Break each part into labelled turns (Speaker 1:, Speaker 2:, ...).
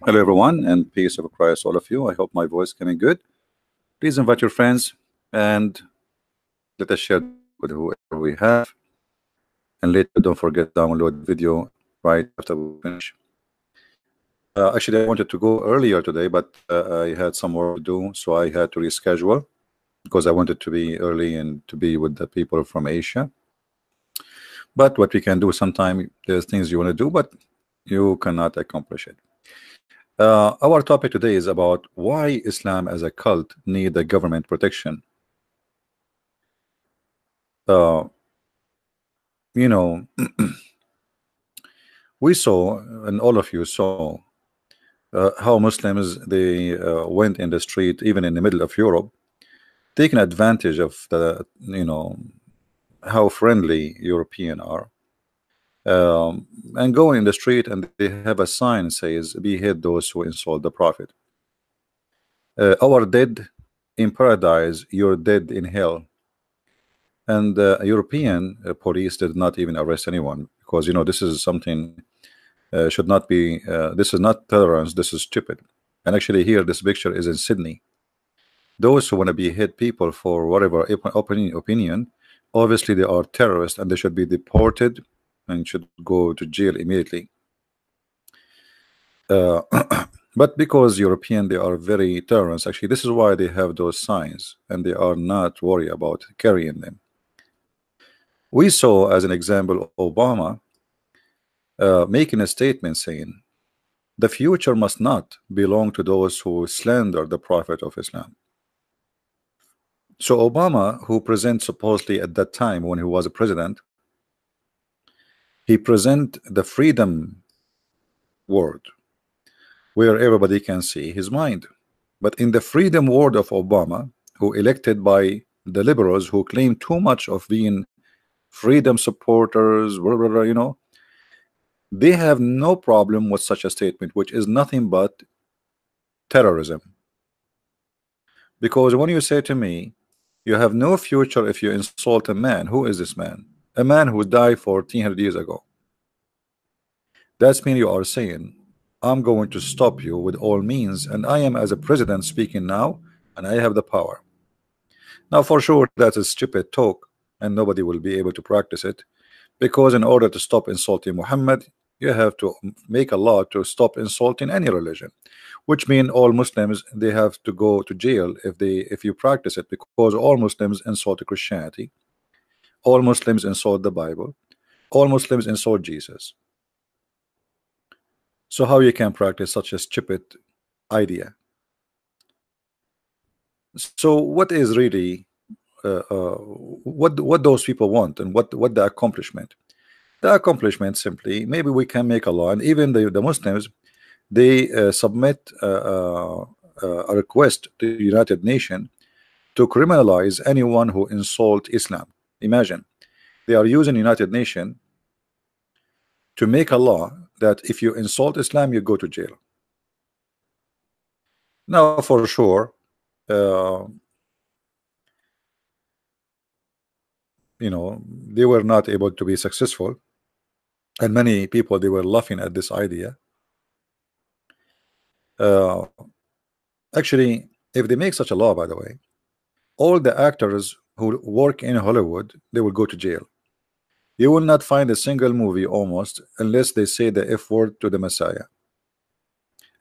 Speaker 1: Hello, everyone, and peace of Christ, all of you. I hope my voice coming good. Please invite your friends and let us share with whoever we have. And later, don't forget to download the video right after we finish. Actually, I wanted to go earlier today, but I had some work to do, so I had to reschedule because I wanted to be early and to be with the people from Asia. But what we can do, sometimes there's things you want to do, but you cannot accomplish it. Our topic today is about why Islam as a cult need a government protection. Uh, you know, we saw, and all of you saw, how Muslims they went in the street, even in the middle of Europe, taking advantage of the, how friendly European are, and going in the street, and they have a sign says, "Behead those who insult the Prophet." Our dead in paradise, you're dead in hell. And the European police did not even arrest anyone because this is something should not be. This is not tolerance. This is stupid. And actually, here this picture is in Sydney. Those who want to behead people for whatever opinion, obviously they are terrorists and they should be deported and should go to jail immediately. But because European, they are very tolerant. Actually, this is why they have those signs and they are not worried about carrying them. We saw, as an example, Obama making a statement saying, the future must not belong to those who slander the Prophet of Islam. So Obama, who presents supposedly at that time when he was a president, he present the freedom word where everybody can see his mind. But in the freedom word of Obama, who elected by the liberals who claim too much of being freedom supporters, they have no problem with such a statement, which is nothing but terrorism. Because when you say to me, you have no future if you insult a man, who is this man? A man who died 1400 years ago. That's mean you are saying, I'm going to stop you with all means, and I am as a president speaking now, and I have the power. Now, for sure, that is stupid talk, and nobody will be able to practice it, because in order to stop insulting Muhammad, you have to make a law to stop insulting any religion, which means all Muslims they have to go to jail if you practice it, because all Muslims insult Christianity, all Muslims insult the Bible, all Muslims insult Jesus. So how you can practice such a stupid idea? So what is really what those people want, and what the accomplishment? The accomplishment simply, maybe we can make a law, and even the Muslims, they submit a request to the United Nations to criminalize anyone who insult Islam. Imagine, they are using United Nations to make a law that if you insult Islam, you go to jail. Now, for sure, they were not able to be successful, and many people they were laughing at this idea. Actually, if they make such a law, by the way, all the actors who work in Hollywood, they will go to jail. You will not find a single movie almost unless they say the F word to the Messiah.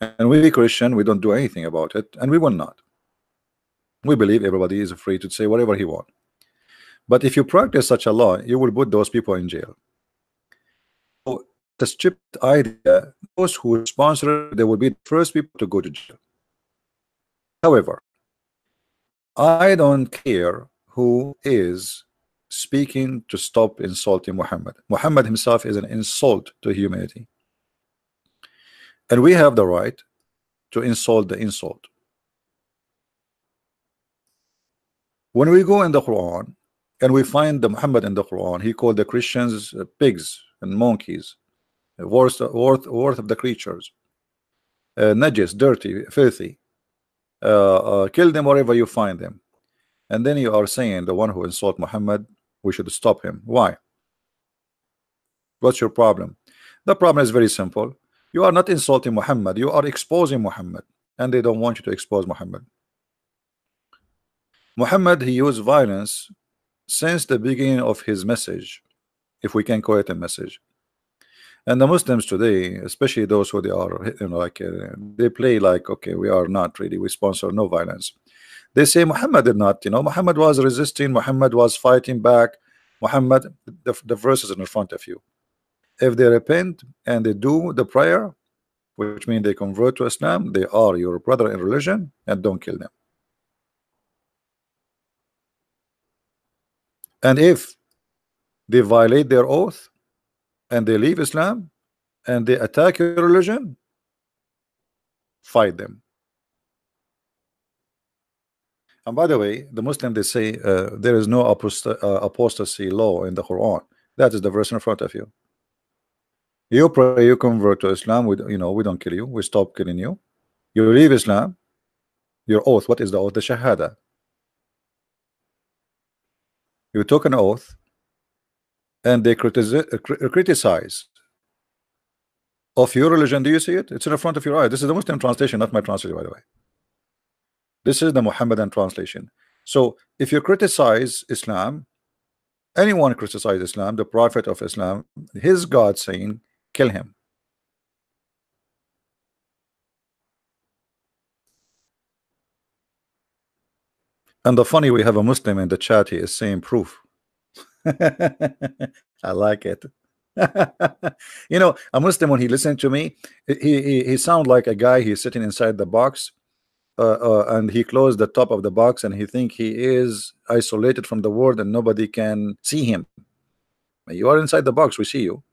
Speaker 1: And we Christian, we don't do anything about it, and we will not. We believe everybody is free to say whatever he wants. But if you practice such a law, you will put those people in jail. So the stupid idea, those who sponsor it, they will be the first people to go to jail. However, I don't care who is speaking to stop insulting Muhammad. Muhammad himself is an insult to humanity, and we have the right to insult the insult. When we go in the Quran and we find the Muhammad in the Quran, he called the Christians pigs and monkeys, worst of the creatures, najis, dirty, filthy. Kill them wherever you find them. And then you are saying the one who insult Muhammad, we should stop him. Why? What's your problem? The problem is very simple. You are not insulting Muhammad, you are exposing Muhammad, and they don't want you to expose Muhammad. Muhammad, he used violence since the beginning of his message, if we can call it a message. And the Muslims today, especially those who they are, like they play like, okay, we are not really, we sponsor no violence. They say Muhammad did not, Muhammad was resisting, Muhammad was fighting back. Muhammad, the verse is in front of you. If they repent and they do the prayer, which means they convert to Islam, they are your brother in religion, and don't kill them. And if they violate their oath and they leave Islam and they attack your religion, fight them. And by the way, the Muslim, they say there is no apostasy law in the Quran. That is the verse in front of you. You pray, you convert to Islam, we don't kill you, we stop killing you. You leave Islam, your oath, what is the oath? The Shahada. You took an oath and they criticize of your religion. Do you see it? It's in front of your eyes. This is the Muslim translation, not my translation, by the way. This is the Muhammadan translation. So if you criticize Islam, anyone criticize Islam, the Prophet of Islam, his God saying, kill him. And the funny, we have a Muslim in the chat, he is saying proof. I like it. A Muslim, when he listened to me, he sound like a guy, he's sitting inside the box, and he closed the top of the box and he think he is isolated from the world and nobody can see him. You are inside the box, we see you.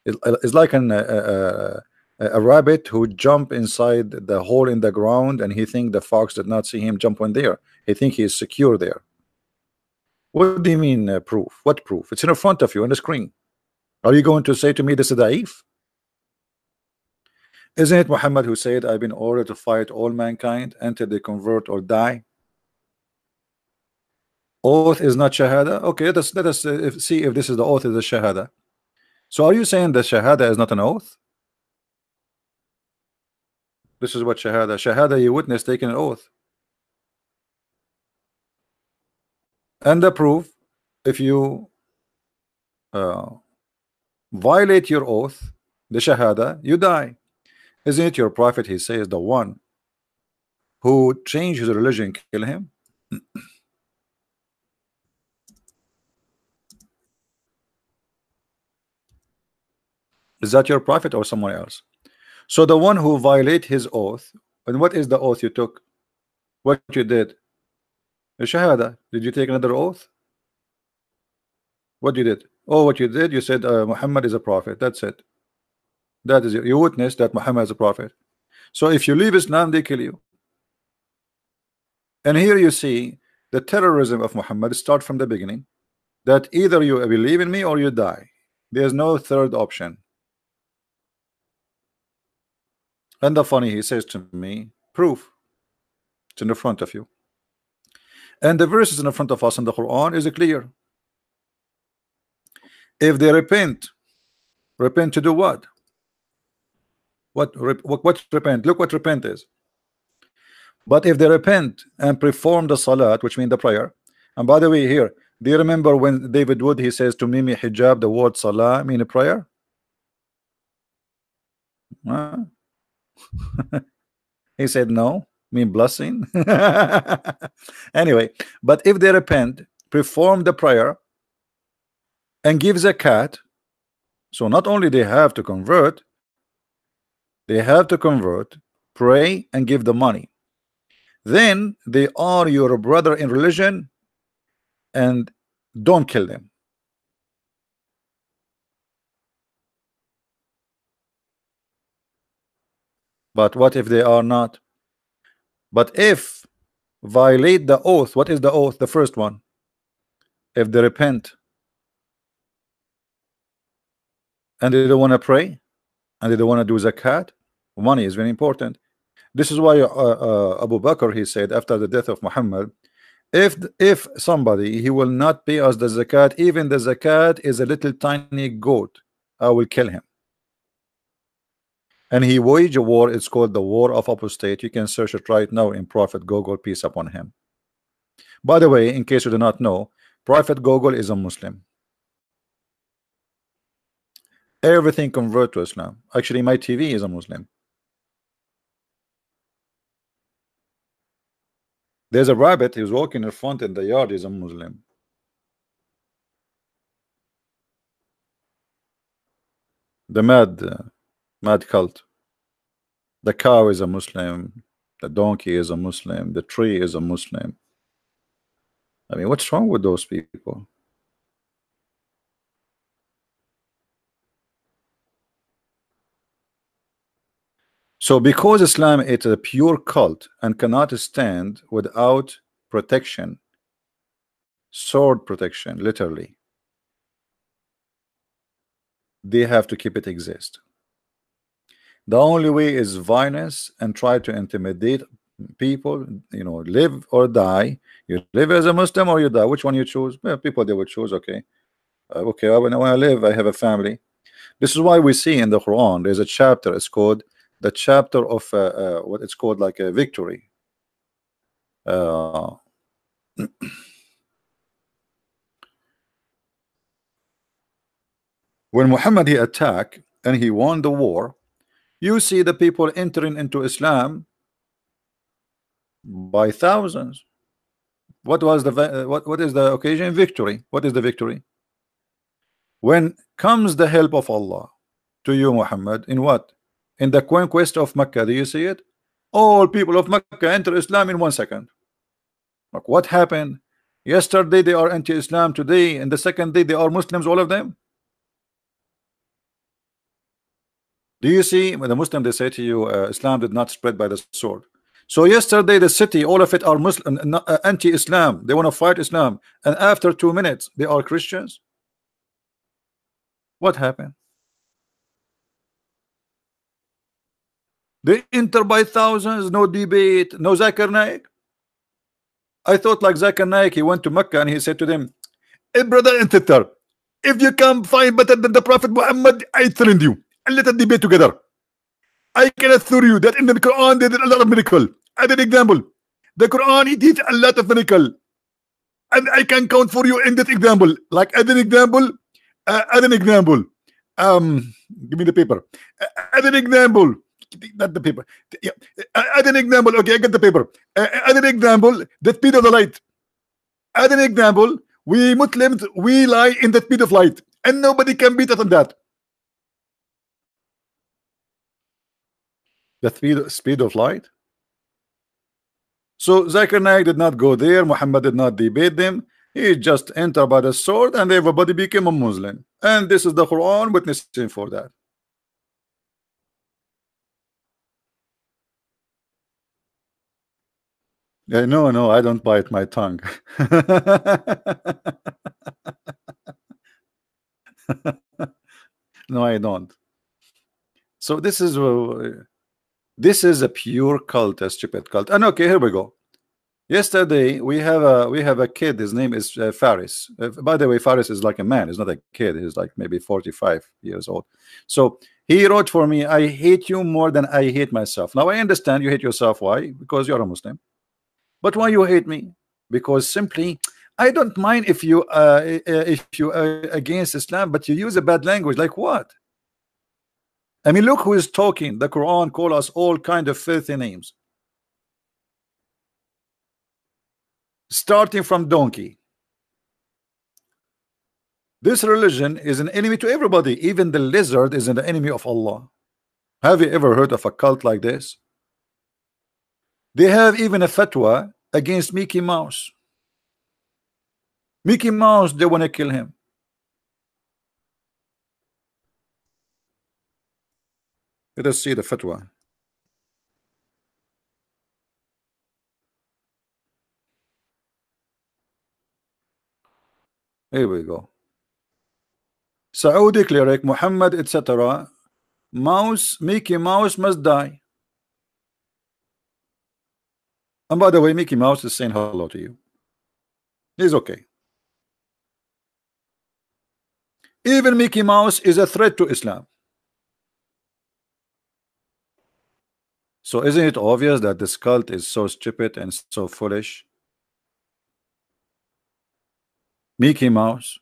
Speaker 1: It's like a rabbit who jump inside the hole in the ground and he think the fox did not see him jump in there. He think he is secure there. What do you mean proof? What proof? It's in front of you on the screen. Are you going to say to me this is da'if? Isn't it Muhammad who said, I've been ordered to fight all mankind until they convert or die? Oath is not shahada. Okay, let us see if this is the oath is the shahada. So are you saying that shahada is not an oath? This is what shahada. Shahada, you witness taking an oath. And the proof, if you violate your oath, the shahada, you die. Isn't it your prophet, he says, the one who changed his religion, kill him? Is that your prophet or someone else? So the one who violate his oath, and what is the oath you took? What you did? The shahada. Did you take another oath? What you did? Oh, what you did, you said Muhammad is a prophet. That's it. That is it. You witnessed that Muhammad is a prophet. So if you leave Islam, they kill you. And here you see the terrorism of Muhammad start from the beginning, that either you believe in me or you die. There's no third option. And the funny, he says to me, proof. It's in the front of you. And the verses in the front of us in the Quran is clear. If they repent to do what? What repent? Look what repent is. But if they repent and perform the salat, which means the prayer, and by the way, here, do you remember when David Wood, he says to Mimi hijab, the word salah mean a prayer? Huh? He said no, mean blessing. Anyway, but if they repent, perform the prayer, and give zakat, so not only they have to convert, pray, and give the money. Then they are your brother in religion, and don't kill them. But what if they are not? But if violate the oath, what is the oath? The first one. If they repent and they don't want to pray and they don't want to do zakat, money is very important. This is why Abu Bakr, he said after the death of Muhammad, if somebody, he will not pay us the zakat, even the zakat is a little tiny goat, I will kill him. and he waged a war. It's called the War of Apostate. You can search it right now in Prophet Google, peace upon him. By the way, in case you do not know, Prophet Google is a Muslim. Everything convert to Islam. Actually, my TV is a Muslim. There's a rabbit. He was walking in front in the yard. He's a Muslim. The mad cult. The cow is a Muslim. The donkey is a Muslim. The tree is a Muslim. I mean, what's wrong with those people? So because Islam is a pure cult and cannot stand without protection, sword protection, literally, they have to keep it exist. The only way is violence and try to intimidate people, you know, live or die. You live as a Muslim or you die. Which one you choose? Well, people, they would choose, okay. Okay, when I live, I have a family. This is why we see in the Quran, there's a chapter, it's called the chapter of what it's called, like a victory. When Muhammad he attacked and he won the war, you see the people entering into Islam by thousands. What was the what is the occasion? Victory. What is the victory? When comes the help of Allah to you, Muhammad, in what? In the conquest of Mecca. Do you see it? All people of Mecca enter Islam in 1 second. Like, what happened? Yesterday they are anti-Islam, today and the second day they are Muslims, all of them. Do you see when the Muslim they say to you Islam did not spread by the sword? So yesterday the city, all of it are Muslim, anti-Islam, they want to fight Islam, and after 2 minutes they are Christians. What happened? They enter by thousands, no debate, no Zakir Naik. I thought like Zakir Naik, he went to Mecca and he said to them, hey brother and sister, if you can find better than the Prophet Muhammad, I threaten you and let us debate together. I can assure you that in the Quran they did a lot of miracle. As an example, the Quran it teaches a lot of miracle, and I can count for you in that example. Like as an example, give me the paper. As an example, not the paper. Yeah. As an example, okay, I get the paper. As an example, the speed of the light. As an example, we Muslims we lie in the speed of light, and nobody can beat us on that. The speed of light. So Zakir Naik did not go there. Muhammad did not debate them. He just entered by the sword, and everybody became a Muslim. And this is the Quran witnessing for that. Yeah, no, I don't bite my tongue. No, I don't. So this is a pure cult, a stupid cult. And okay, here we go. Yesterday we have a kid. His name is Faris. By the way, Faris is like a man. He's not a kid. He's like maybe 45 years old. So he wrote for me, I hate you more than I hate myself. Now I understand you hate yourself. Why? Because you're a Muslim. But why you hate me? Because simply I don't mind if you against Islam, but you use a bad language. Like what? I mean, look who is talking. The Quran call us all kind of filthy names, starting from donkey. This religion is an enemy to everybody. Even the lizard is an enemy of Allah. Have you ever heard of a cult like this? They have even a fatwa against Mickey Mouse. Mickey Mouse, they want to kill him. Let us see the fatwa. Here we go. Saudi cleric Muhammad, etc. Mouse, Mickey Mouse must die. And by the way, Mickey Mouse is saying hello to you. He's okay. Even Mickey Mouse is a threat to Islam. So isn't it obvious that this cult is so stupid and so foolish? Mickey Mouse.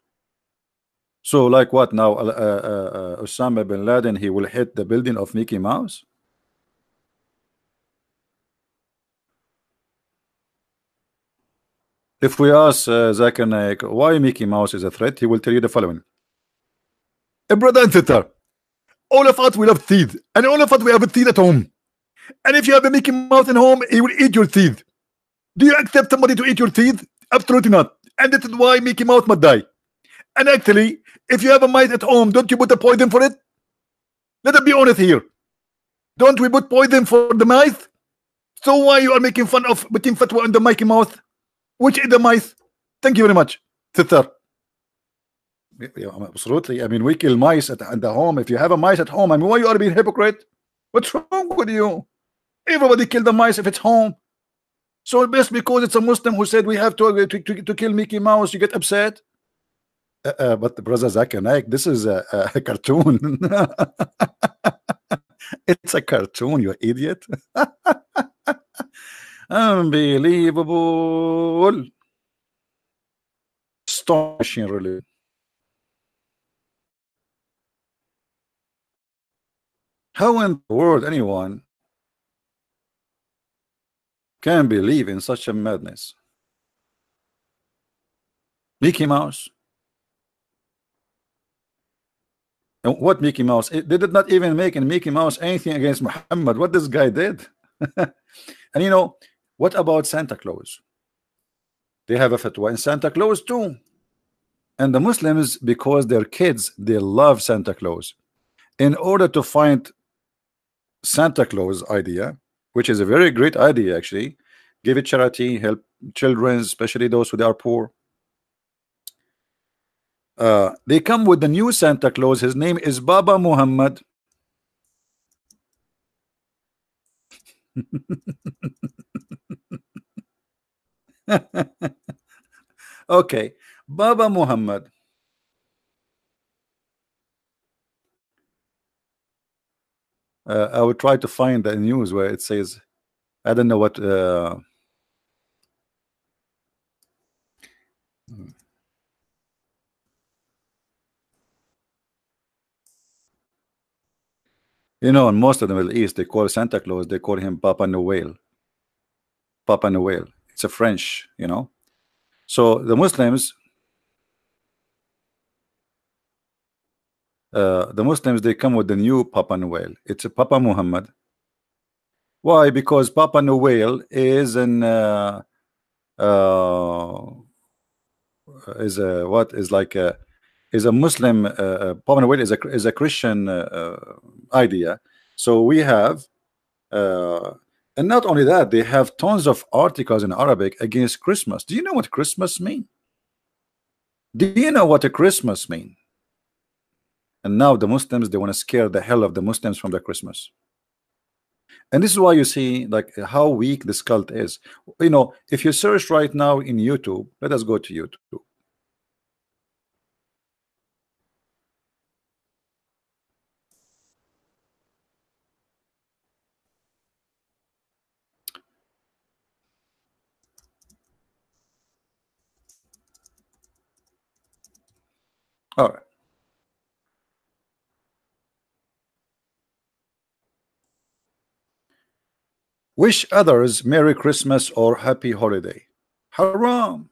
Speaker 1: So like what now? Osama bin Laden, he will hit the building of Mickey Mouse? If we ask Zakir Naik why Mickey Mouse is a threat, he will tell you the following. Brother and sister, all of us we love teeth, and all of us we have teeth at home. And if you have a Mickey Mouse in home, he will eat your teeth. Do you accept somebody to eat your teeth? Absolutely not. And that is why Mickey Mouse must die. And actually, if you have a mice at home, don't you put a poison for it? Let us be honest here. Don't we put poison for the mice? So why you are making fun of putting fatwa on the Mickey Mouse? Which is the mice? Thank you very much, sister. Yeah, absolutely. I mean, we kill mice at the home. If you have a mice at home, I mean, why you are being hypocrite? What's wrong with you? Everybody kill the mice if it's home. So just because it's a Muslim who said we have to kill Mickey Mouse, you get upset? But brother Zakir Naik, this is a cartoon. It's a cartoon, you idiot. Unbelievable. Astonishing, really. How in the world anyone can believe in such a madness? Mickey Mouse. And what Mickey Mouse? They did not even make in Mickey Mouse anything against Muhammad. What this guy did. And you know, what about Santa Claus? They have a fatwa in Santa Claus too. And the Muslims, because their kids, they love Santa Claus. In order to find Santa Claus idea, which is a very great idea actually, give it charity, help children, especially those who are poor. They come with the new Santa Claus. His name is Baba Muhammad. Okay, Baba Muhammad. I will try to find the news where it says, I don't know what. You know, in most of the Middle East, they call Santa Claus, they call him Papa Noel. Papa Noel. It's a French, you know. So the Muslims, they come with the new Papa Noel. It's a Papa Muhammad. Why? Because Papa Noel is an is a what is like a is a Muslim. Papa Noel is a Christian idea. So we have, and not only that, they have tons of articles in Arabic against Christmas. Do you know what Christmas mean? Do you know what a Christmas mean? And now the Muslims, they want to scare the hell of the Muslims from the Christmas. And this is why you see like how weak this cult is. You know, if you search right now in YouTube, let us go to YouTube. All right. Wish others Merry Christmas or Happy Holiday. Haram.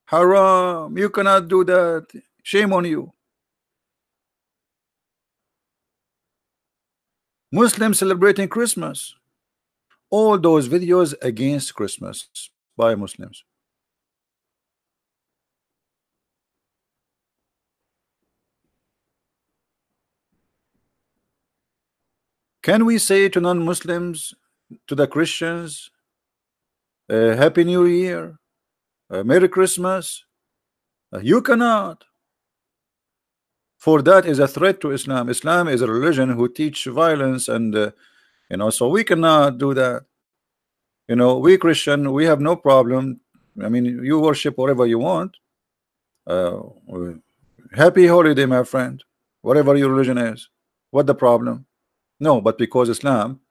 Speaker 1: Haram. You cannot do that. Shame on you. Muslims celebrating Christmas. All those videos against Christmas by Muslims. Can we say to non-Muslims, to the Christians, Happy New Year, Merry Christmas? You cannot. For that is a threat to Islam. Islam is a religion who teach violence, and you know, so we cannot do that. You know, we Christian, we have no problem. I mean, you worship whatever you want. Happy holiday, my friend. Whatever your religion is. What the problem? No, but because Islam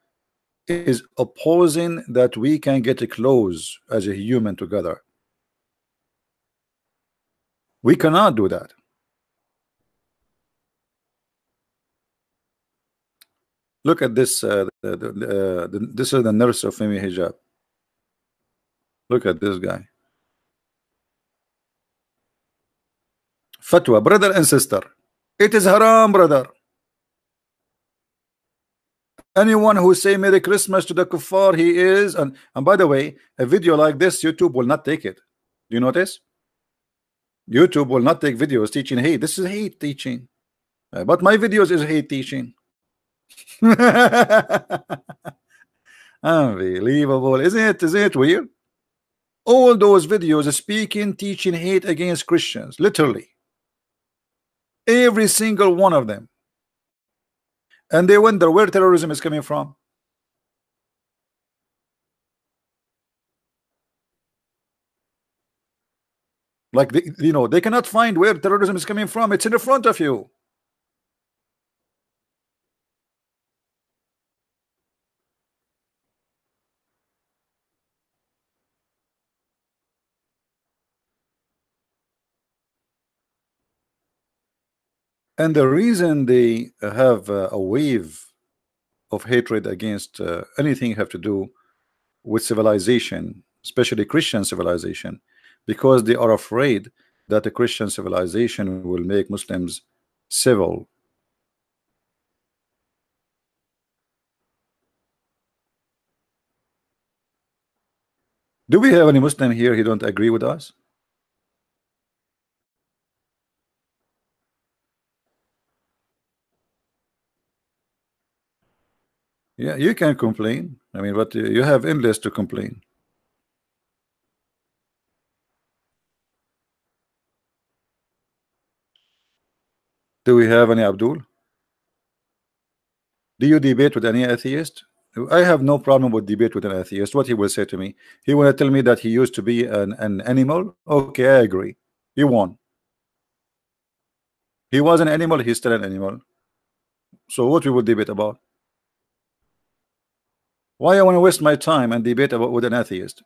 Speaker 1: is opposing that we can get close as a human together. We cannot do that. Look at this. This is the nurse of Femi Hijab. Look at this guy. Fatwa, brother and sister. It is haram, brother. Anyone who say Merry Christmas to the kuffar, he is. And by the way, a video like this, YouTube will not take it. Do you notice? YouTube will not take videos teaching hate. This is hate teaching. But my videos is hate teaching. Unbelievable, isn't it? Isn't it weird? All those videos speaking, teaching hate against Christians, literally. Every single one of them. And they wonder where terrorism is coming from. Like, they cannot find where terrorism is coming from. It's in the front of you. And the reason they have a wave of hatred against anything have to do with civilization, especially Christian civilization, because they are afraid that the Christian civilization will make Muslims civil. Do we have any Muslim here who don't agree with us? Yeah, you can complain. I mean, but you have endless to complain. Do we have any Abdul? Do you debate with any atheist? I have no problem with debate with an atheist. What he will say to me, he will tell me that he used to be an animal. Okay, I agree. He won. He was an animal, he's still an animal. So what we would debate about? Why I want to waste my time and debate about with an atheist?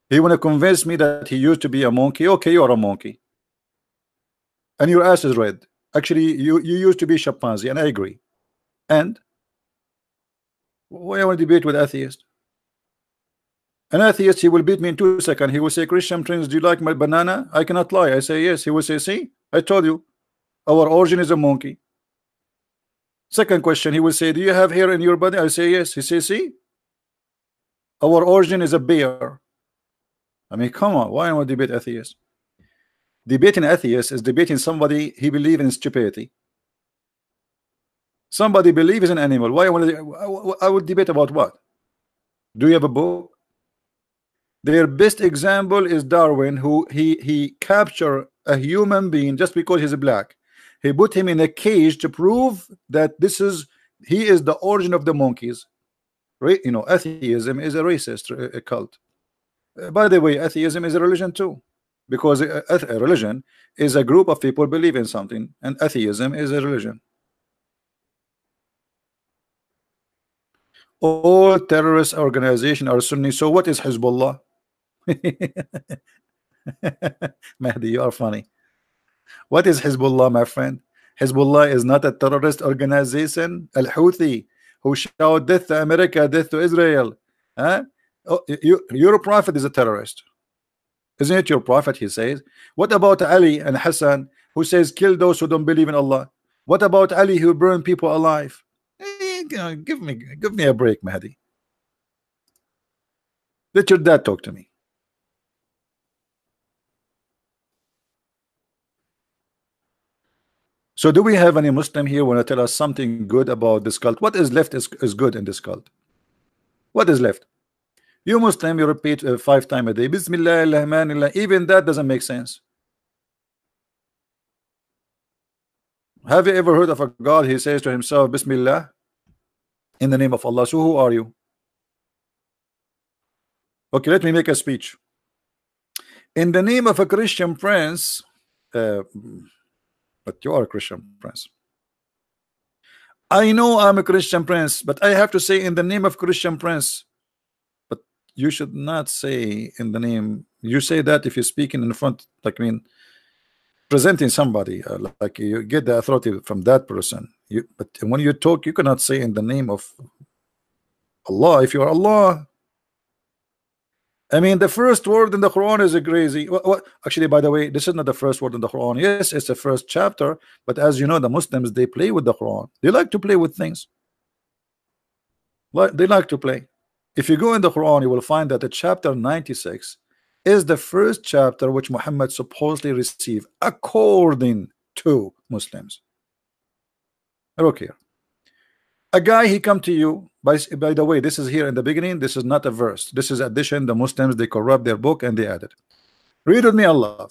Speaker 1: He want to convince me that he used to be a monkey. Okay, you are a monkey. And your ass is red. Actually, you used to be chimpanzee, and I agree. And why I want to debate with atheist? An atheist, he will beat me in 2 seconds. He will say, Christian Prince, do you like my banana? I cannot lie. I say yes. He will say, see, I told you, our origin is a monkey. Second question, he will say, do you have hair in your body? I say yes. He says, see, our origin is a bear. I mean, come on, why am I debate atheist? Debating atheist is debating somebody he believes in stupidity. Somebody believes in an animal. Why I would debate about what? Do you have a book? Their best example is Darwin, who he captured a human being just because he's black. He put him in a cage to prove that he is the origin of the monkeys. Right? You know, atheism is a racist a cult. By the way, atheism is a religion too, because a religion is a group of people believe in something, and atheism is a religion. All terrorist organizations are Sunni. So what is Hezbollah? Mahdi, you are funny. What is Hezbollah, my friend? Hezbollah is not a terrorist organization. Al-Houthi, who shout death to America, death to Israel. Huh? Oh, your prophet is a terrorist. Isn't it your prophet, he says? What about Ali and Hassan, who says kill those who don't believe in Allah? What about Ali, who burned people alive? Give me a break, Mahdi. Let your dad talk to me. So do we have any Muslim here want to tell us something good about this cult? What is left is good in this cult? What is left? You Muslim, you repeat 5 times a day, Bismillah, Allahumma, even that doesn't make sense. Have you ever heard of a God, he says to himself, Bismillah, in the name of Allah? So who are you? Okay, let me make a speech. In the name of a Christian prince, but you are a Christian prince. I know I'm a Christian prince, but I have to say in the name of Christian prince. But you should not say in the name. You say that if you're speaking in front, like, I mean, presenting somebody, like you get the authority from that person. But when you talk, you cannot say in the name of Allah. If you are Allah, I mean, the first word in the Quran is a crazy. Actually, by the way, this is not the first word in the Quran. Yes, it's the first chapter, but as you know, the Muslims, they play with the Quran. They like to play with things. They like to play. If you go in the Quran, you will find that the chapter 96 is the first chapter which Muhammad supposedly received according to Muslims. Look here. A guy, he come to you, by the way, this is here in the beginning, this is not a verse, this is addition. The Muslims, they corrupt their book and they add it. Read with me, Allah.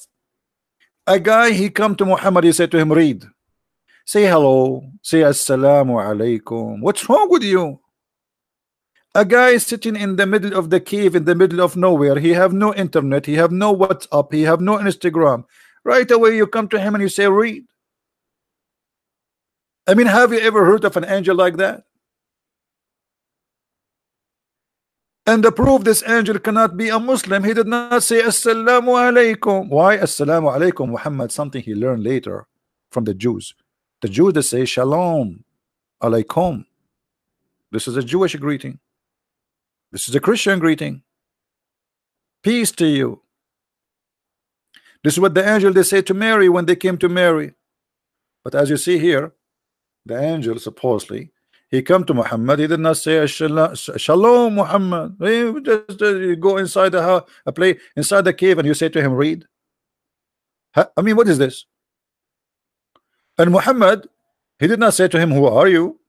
Speaker 1: A guy, he come to Muhammad, he said to him, read, say hello, say assalamu alaikum. What's wrong with you? A guy is sitting in the middle of the cave, in the middle of nowhere. He have no internet, he have no WhatsApp, he have no Instagram. Right away you come to him and you say read. I mean, have you ever heard of an angel like that? And the proof this angel cannot be a Muslim, he did not say assalamu alaikum. Why assalamu alaikum? Muhammad, something he learned later from the Jews. The Jews, they say shalom alaikum. This is a Jewish greeting. This is a Christian greeting. Peace to you. This is what the angel they say to Mary when they came to Mary. But as you see here, the angel supposedly, he come to Muhammad, he did not say shalom Muhammad. You go inside the house, play inside the cave, and you say to him read. I mean, what is this? And Muhammad, he did not say to him, who are you?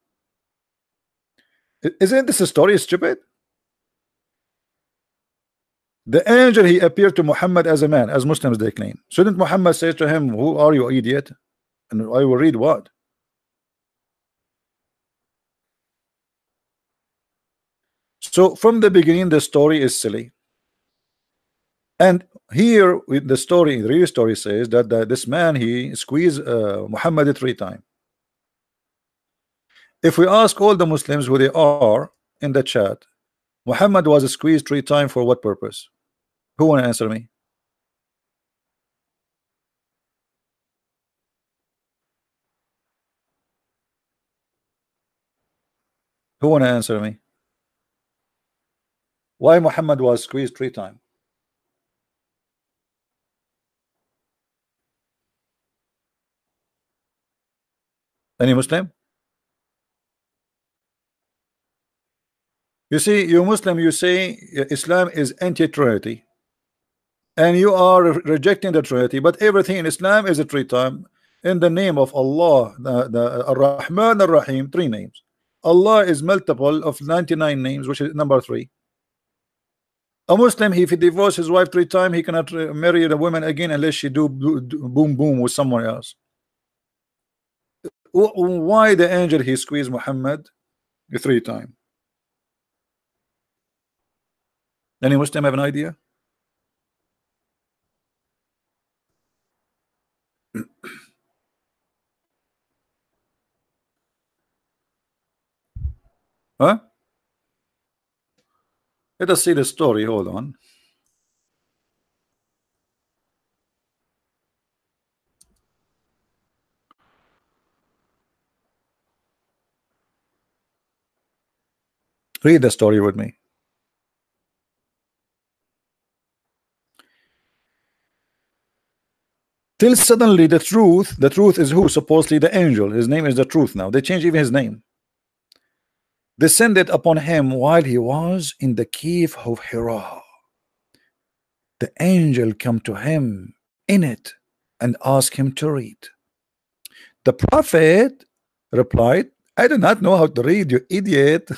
Speaker 1: Isn't this a story stupid? The angel, he appeared to Muhammad as a man, as Muslims they claim. Shouldn't Muhammad say to him, who are you, idiot? And I will read what? So from the beginning, the story is silly. And here with the story, the real story says that this man, he squeezed Muhammad 3 times. If we ask all the Muslims who they are in the chat, Muhammad was squeezed 3 times for what purpose? Who want to answer me? Who want to answer me? Why Muhammad was squeezed 3 times? Any Muslim? You see, you Muslim, you say Islam is anti-Trinity, and you are rejecting the Trinity, but everything in Islam is a 3 times in the name of Allah, the Ar-Rahman Ar-Rahim, 3 names. Allah is multiple of 99 names, which is number 3. A Muslim, if he divorces his wife 3 times, he cannot marry the woman again unless she do boom boom with someone else. Why the angel he squeezed Muhammad 3 times? Any Muslim have an idea? Huh? Let us see the story. Hold on. Read the story with me. Till suddenly the truth is who? Supposedly the angel. His name is the truth now. They changed even his name. Descended upon him while he was in the cave of Hira. The angel come to him in it and asked him to read. The prophet replied, I do not know how to read, you idiot.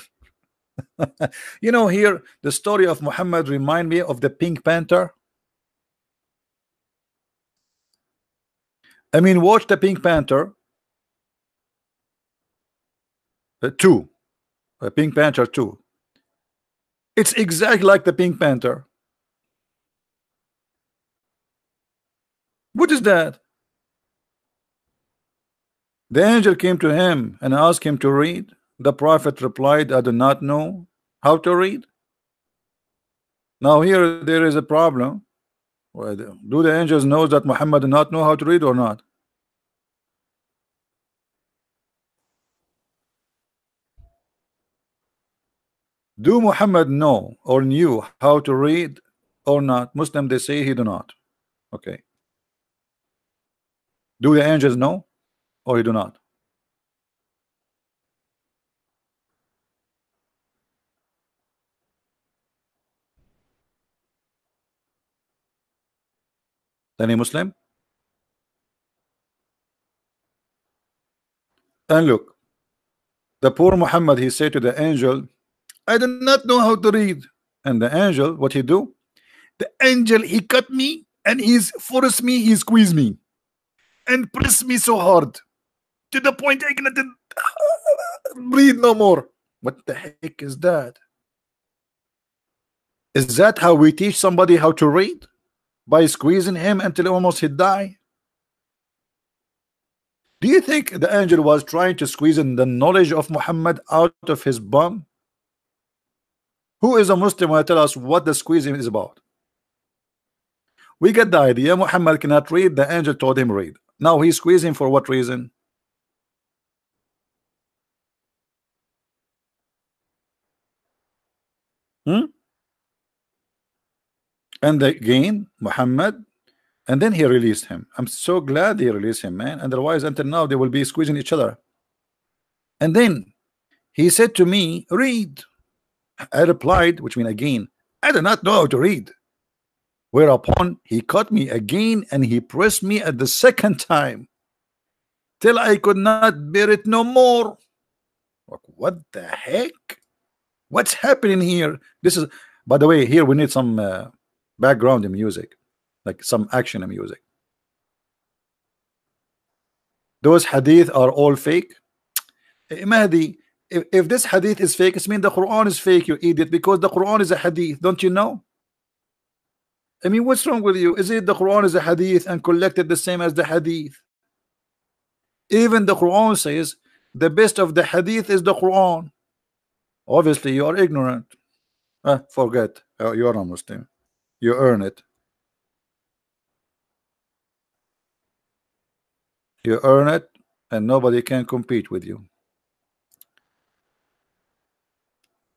Speaker 1: You know, here the story of Muhammad remind me of the Pink Panther. I mean, watch the Pink Panther 2. Pink Panther 2. It's exactly like the Pink Panther. What is that? The angel came to him and asked him to read. The prophet replied, I do not know how to read. Now here there is a problem. Do the angels know that Muhammad do not know how to read or not? Do Muhammad know or knew how to read or not? Muslim, they say he do not. Okay. Do the angels know or he do not? Any Muslim? And look, the poor Muhammad, he said to the angel, I do not know how to read. And the angel, what he do? The angel, he cut me and he's forced me, he squeezed me and pressed me so hard to the point I cannot breathe no more. What the heck is that? Is that how we teach somebody how to read? By squeezing him until almost he die? Do you think the angel was trying to squeeze in the knowledge of Muhammad out of his bum? Who is a Muslim will tell us what the squeezing is about? We get the idea. Muhammad cannot read. The angel told him read. Now he's squeezing for what reason? And again, Muhammad, and then he released him. I'm so glad he released him, man. Otherwise, until now, they will be squeezing each other. And then he said to me, read. I replied, which means again, I do not know how to read. Whereupon he caught me again and he pressed me at the second time till I could not bear it no more. What the heck? What's happening here? This is, by the way, here we need some background in music, like some action in music. Those hadith are all fake. Mahdi, if this hadith is fake, it means the Quran is fake, you idiot, because the Quran is a hadith, don't you know? I mean, what's wrong with you? Is it the Quran is a hadith and collected the same as the hadith? Even the Quran says the best of the hadith is the Quran. Obviously, you are ignorant. Forget. You are a Muslim. You earn it. You earn it, and nobody can compete with you.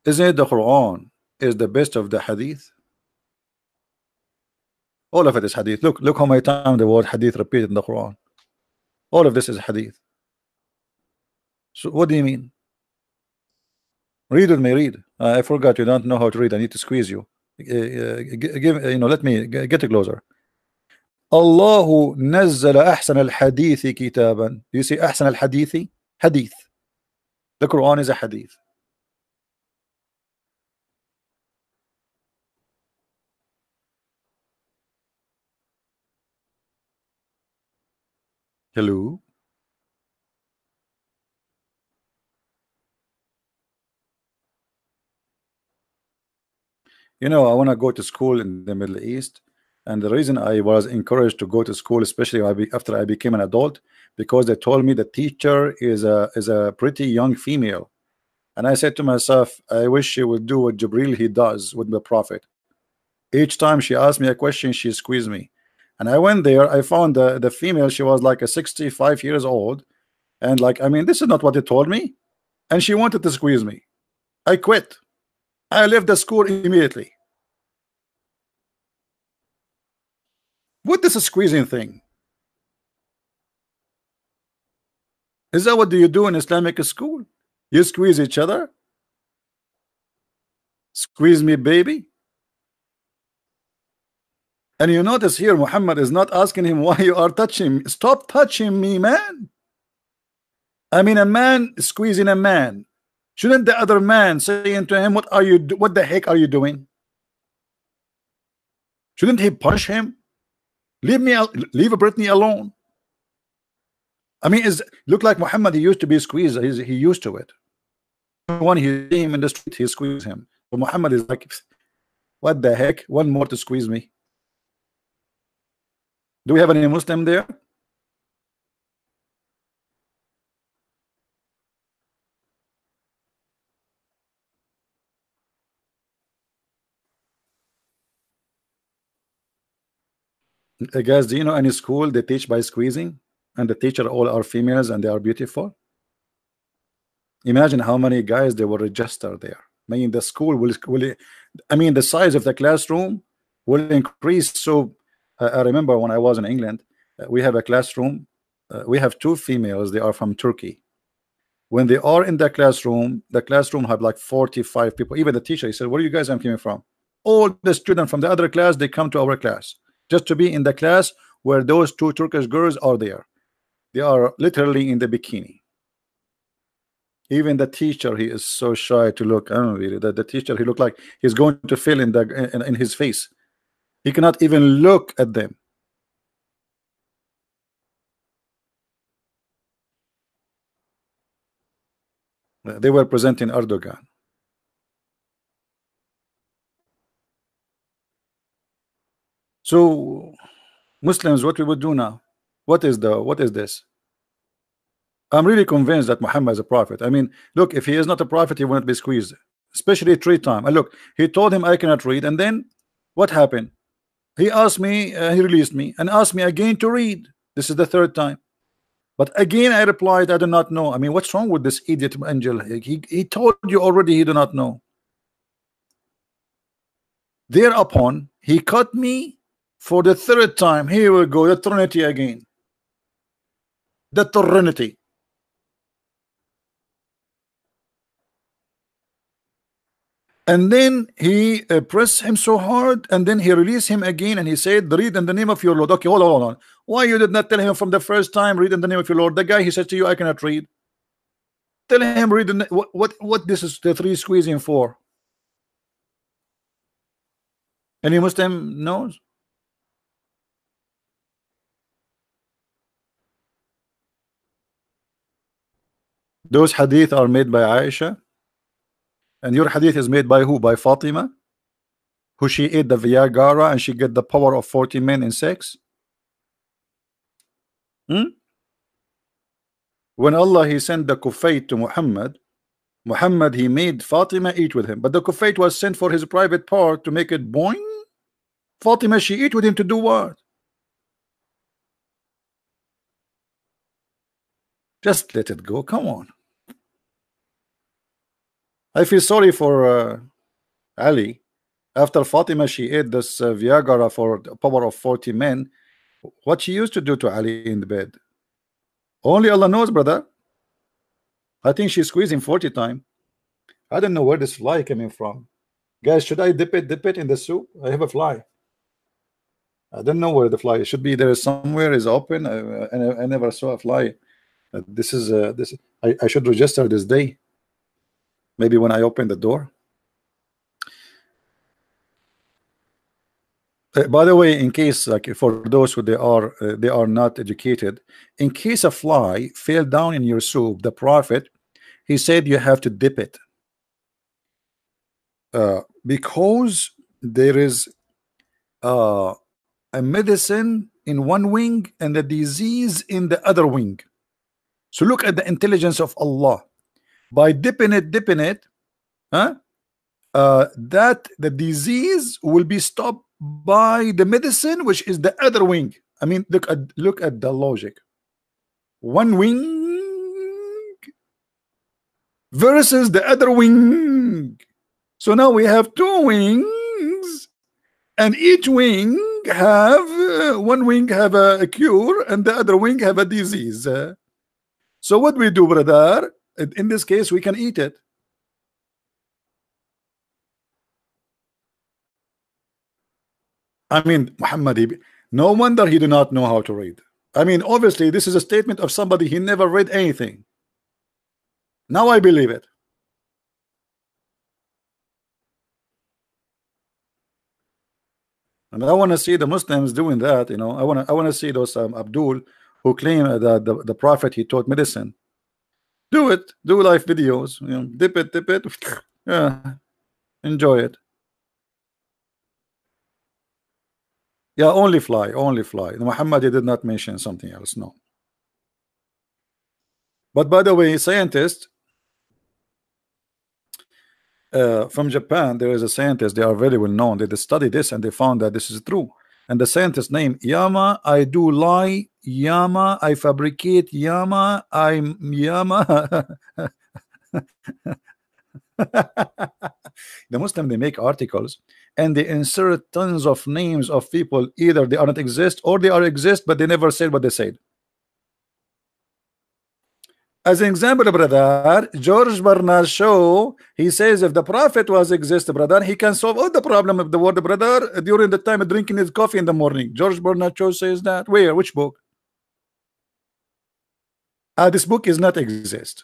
Speaker 1: Isn't it the Quran is the best of the hadith? All of it is hadith. Look how many times the word hadith repeated in the Quran. All of this is hadith. So what do you mean? Read with me, read. I forgot you don't know how to read. I need to squeeze you. Let me get it closer. الله نزل أحسن الحديث كتابا. Do you see أحسن الحديث? Hadith. The Quran is a hadith. Hello. You know, I want to go to school in the Middle East, and the reason I was encouraged to go to school, especially after I became an adult, because they told me the teacher is a pretty young female, and I said to myself, I wish she would do what Jibril he does with the Prophet. Each time she asked me a question, she squeezed me. And I went there, I found the female, she was like a 65 years old, and like, I mean, this is not what they told me, and she wanted to squeeze me. I quit. I left the school immediately. What is a squeezing thing? Is that what do you do in Islamic school? You squeeze each other? Squeeze me, baby? And you notice here Muhammad is not asking him why you are touching me. Stop touching me, man. I mean, a man squeezing a man. Shouldn't the other man saying to him, what the heck are you doing? Shouldn't he punch him? Leave Britney alone. I mean, look like Muhammad, he used to be squeezed. He used to it. When he see him in the street, he squeezed him. But Muhammad is like, what the heck? One more to squeeze me. Do we have any Muslim there? Guys, do you know any school they teach by squeezing, and the teacher all are females and they are beautiful? Imagine how many guys they will register there. I mean, the school will I mean, the size of the classroom will increase. So I remember when I was in England, we have a classroom. We have two females. They are from Turkey. When they are in the classroom have like 45 people. Even the teacher, he said, "Where are you guys coming from?" All the students from the other class, they come to our class just to be in the class where those two Turkish girls are there. They are literally in the bikini. Even the teacher, he is so shy to look. I don't know, really, the teacher, he looked like he's going to fill in in his face. He cannot even look at them. They were presenting Erdogan. So Muslims, what we would do now? What is this? I'm really convinced that Muhammad is a prophet. I mean, look, if he is not a prophet, he won't be squeezed, especially 3 times. And look, he told him I cannot read, and then what happened? He asked me, he released me, and asked me again to read. This is the 3rd time. But again, I replied, I do not know. I mean, what's wrong with this idiot angel? He told you already he do not know. Thereupon, he cut me for the 3rd time. Here we go, the Trinity again. The Trinity. And then he pressed him so hard, and then he released him again, and he said, "Read in the name of your Lord." Okay, hold on. Why you did not tell him from the 1st time, read in the name of your Lord? The guy, he said to you, I cannot read. Tell him read in what this is the 3 squeezing for? Any Muslim knows? Those hadith are made by Aisha. And your hadith is made by who? By Fatima, who she ate the Viagra and she get the power of 40 men in sex. When Allah he sent the Kufayt to Muhammad he made Fatima eat with him, but the Kufayt was sent for his private part to make it boing. Fatima, she eat with him to do what? Just let it go. Come on. I feel sorry for Ali. After Fatima, she ate this Viagra for the power of 40 men. What she used to do to Ali in the bed, only Allah knows, brother. I think she's squeezing 40 times. I don't know where this fly coming from. Guys, should I dip it in the soup? I have a fly. I don't know where the fly is. Should be there somewhere. Is open. I never saw a fly. This is this. I should register this day. Maybe when I open the door. By the way, in case like for those who they are not educated, in case a fly fell down in your soup, the Prophet he said you have to dip it because there is a medicine in one wing and a disease in the other wing. So look at the intelligence of Allah. By dipping it, huh? That the disease will be stopped by the medicine, which is the other wing. I mean, look at the logic. One wing versus the other wing. So now we have 2 wings, and each wing have one wing have a cure, and the other wing have a disease. So what we do, brother? In this case, we can eat it. I mean, Muhammad, no wonder he did not know how to read. I mean, obviously, this is a statement of somebody he never read anything. Now I believe it. And I want to see the Muslims doing that. You know, I want to see those Abdul who claim that the Prophet he taught medicine. Do it. Do live videos. You know, dip it. Yeah, enjoy it. Yeah, only fly. Muhammad did not mention something else. No. But by the way, scientists from Japan, there is a scientist. They are very well known. They studied this and they found that this is true. And the scientist name Yama, I do lie, Yama, I fabricate, Yama, I'm Yama. The Muslim, they make articles and they insert tons of names of people, either they are not exist or they are exist, but they never said what they said. As an example, brother, George Bernard Shaw, he says if the prophet was exist, brother, he can solve all the problem of the world, brother, during the time of drinking his coffee in the morning. George Bernard Shaw says that. Where? Which book? This book is not exist.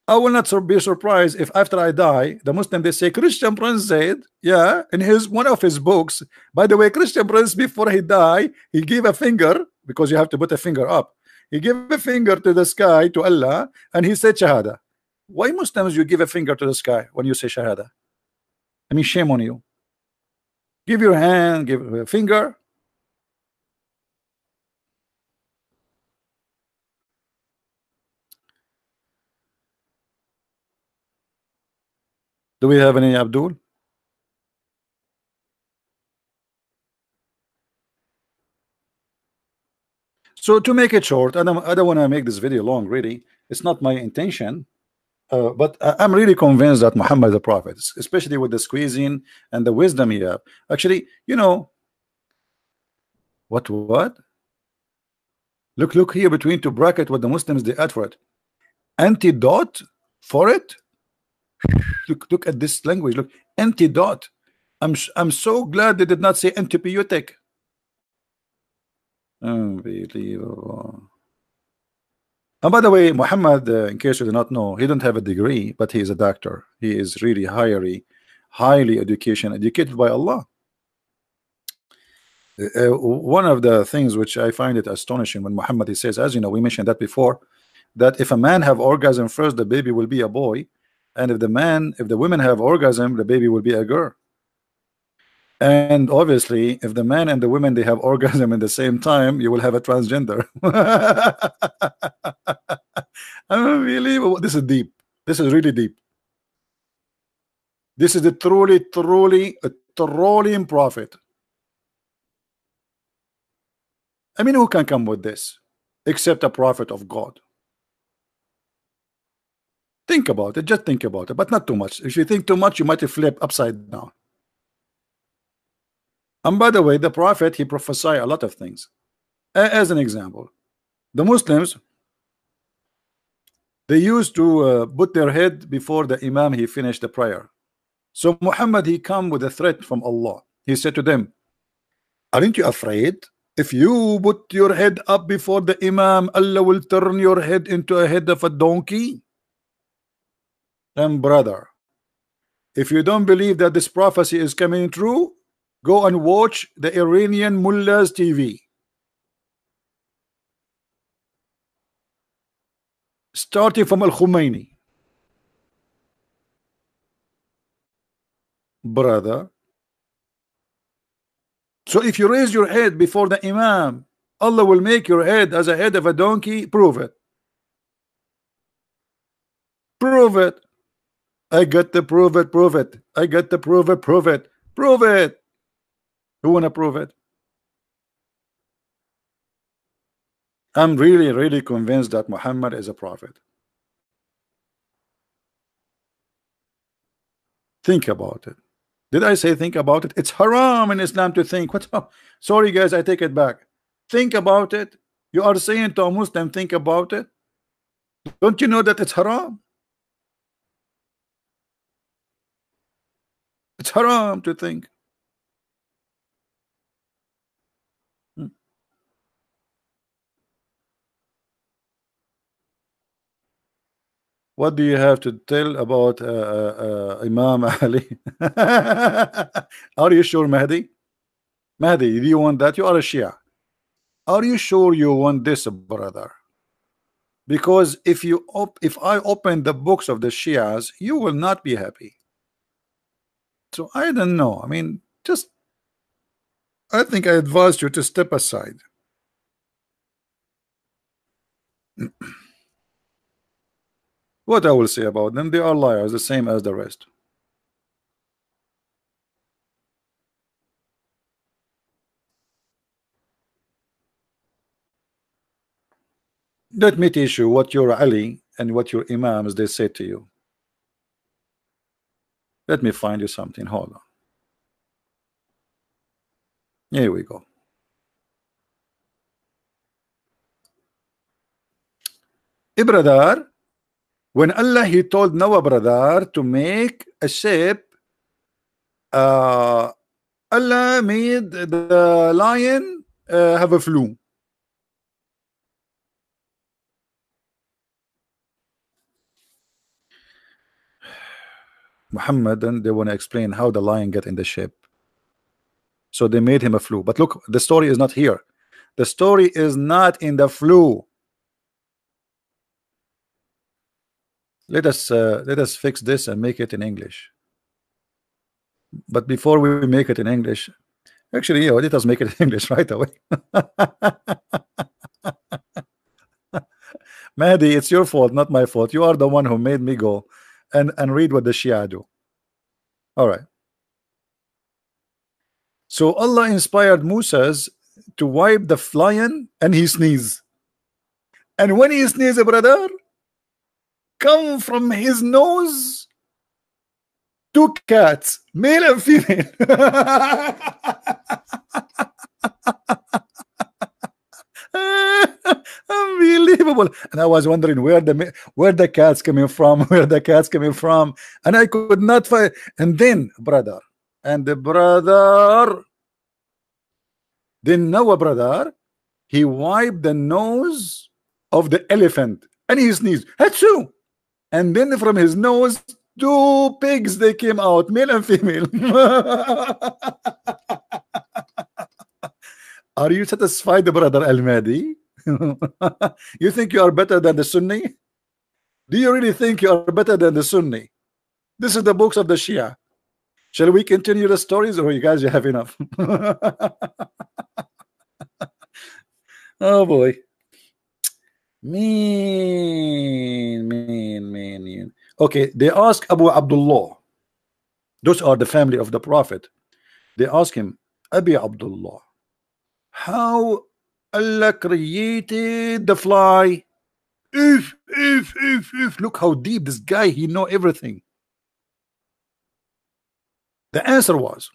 Speaker 1: I will not be surprised if after I die, the Muslim, they say Christian Prince said, yeah, in his one of his books. By the way, Christian Prince, before he died, he gave a finger, because you have to put a finger up. He gave a finger to the sky, to Allah, and he said Shahada. Why Muslims you give a finger to the sky when you say Shahada? I mean, shame on you. Give your hand, give a finger. Do we have any Abdul? So to make it short, I don't want to make this video long, really. It's not my intention. But I'm really convinced that Muhammad is a prophet, especially with the squeezing and the wisdom he have. Actually, you know, what? Look here between two bracket what the Muslims they add for it. Antidote for it. Look at this language. Look, antidote. I'm so glad they did not say antibiotic. Unbelievable. And by the way, Muhammad, in case you do not know, he don't have a degree, but he is a doctor. He is really highly educated by Allah. One of the things which I find it astonishing when Muhammad he says, as you know, we mentioned that before, that if a man have orgasm first, the baby will be a boy, and if the women have orgasm, the baby will be a girl. And obviously, if the man and the women they have orgasm in the same time, you will have a transgender. Unbelievable. This is deep. This is really deep. This is a truly prophet. I mean, who can come with this except a prophet of God? Think about it, just think about it, but not too much. If you think too much, you might flip upside down. And by the way, the prophet, he prophesied a lot of things. As an example, the Muslims, they used to put their head before the Imam, he finished the prayer. So Muhammad, he come with a threat from Allah. He said to them, aren't you afraid? If you put your head up before the Imam, Allah will turn your head into a head of a donkey. And brother, if you don't believe that this prophecy is coming true, go and watch the Iranian mullahs TV. Starting from Al-Khomeini. Brother. So if you raise your head before the Imam, Allah will make your head as a head of a donkey. Prove it. Prove it. I got to prove it. Prove it. I got to prove it. Prove it. Prove it. Who wanna prove it? I'm really convinced that Muhammad is a prophet. Think about it. Did I say think about it? It's haram in Islam to think. What? Sorry guys, I take it back. Think about it. You are saying to a Muslim, think about it. Don't you know that it's haram? It's haram to think. What do you have to tell about Imam Ali? Are you sure, Mahdi? Mahdi, do you want that? You are a Shia. Are you sure you want this, brother? Because if I open the books of the Shias, you will not be happy. So I don't know. I mean, I think I advise you to step aside. What I will say about them, they are liars, the same as the rest. Let me teach you what your Ali and what your Imams they say to you. Let me find you something. Hold on. Here we go. Brother, when Allah he told Noah brother to make a ship, Allah made the lion have a flu. Muhammad, and they want to explain how the lion get in the ship. So they made him a flu. But look, the story is not here. The story is not in the flu. Let us fix this and make it in English. But before we make it in English, actually, yeah, let us make it in English right away. Mahdi, it's your fault, not my fault. You are the one who made me go and read what the Shia do. All right. So Allah inspired Moses to wipe the lion and he sneezed. And when he sneezed, brother, come from his nose two cats, male and female. Unbelievable. And I was wondering where the cats coming from, where the cats coming from, and I could not find. And then brother, and the brother, then Noah brother, he wiped the nose of the elephant and he sneezed, Hatsu. And then from his nose two pigs they came out, male and female. Are you satisfied, brother Al-Mahdi? You think you are better than the Sunni? Do you really think you are better than the Sunni? This is the books of the Shia. Shall we continue the stories, or you guys have enough? Oh boy. Mean. Okay, they ask Abu Abdullah. Those are the family of the Prophet. They ask him, Abi Abdullah, how Allah created the fly? If. Look how deep this guy, he know everything. The answer was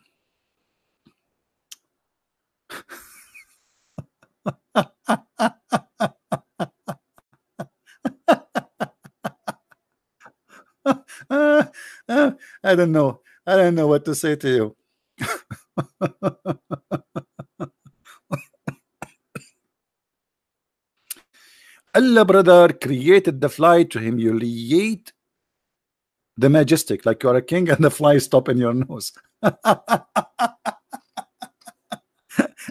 Speaker 1: I don't know. I don't know what to say to you. Allah brother created the fly to humiliate the majestic, like you are a king and the fly stop in your nose.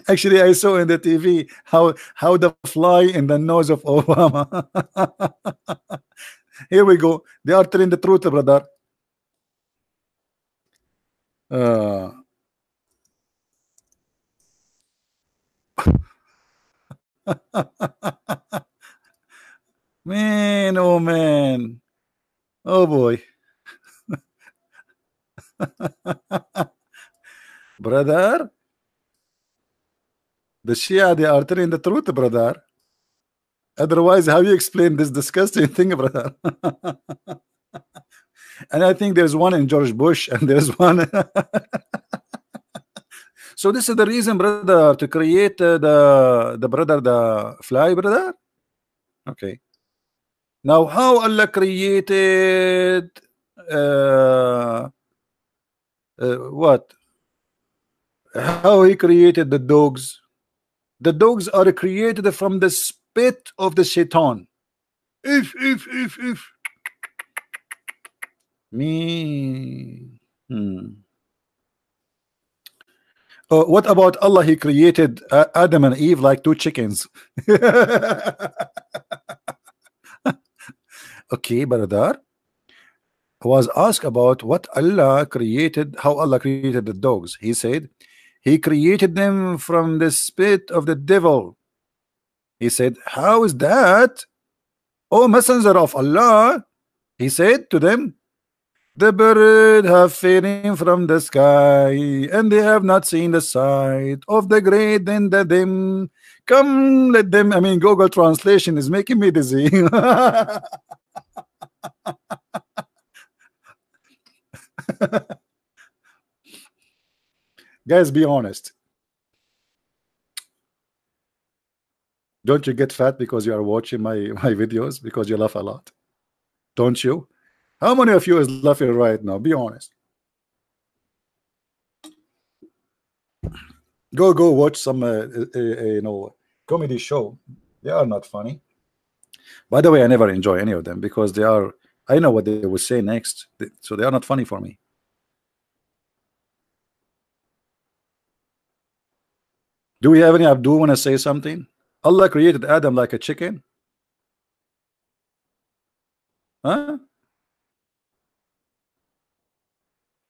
Speaker 1: Actually, I saw in the TV how the fly in the nose of Obama. Here we go. They are telling the truth, brother. Man, oh man, oh boy. Brother, the Shia, they are telling the truth, brother. Otherwise, how you explain this disgusting thing, brother? And I think there's one in George Bush, and there's one. So this is the reason, brother, to create the fly, brother. Okay. Now, how Allah created what? How He created the dogs? The dogs are created from the spit of the shaitan. If. Me. What about Allah? He created Adam and Eve like two chickens. Okay, brother. I was asked about what Allah created, how Allah created the dogs. He said He created them from the spit of the devil. He said, how is that? O messenger of Allah, he said to them, the bird have fallen from the sky, and they have not seen the sight of the great and the dim come, let them. I mean, Google translation is making me dizzy. Guys, be honest. Don't you get fat because you are watching my videos because you laugh a lot? Don't you? How many of you is laughing right now? Be honest. Go watch some comedy show. They are not funny. By the way, I never enjoy any of them because they are. I know what they will say next, so they are not funny for me. Do we have any Abdul want to say something? Allah created Adam like a chicken? Huh?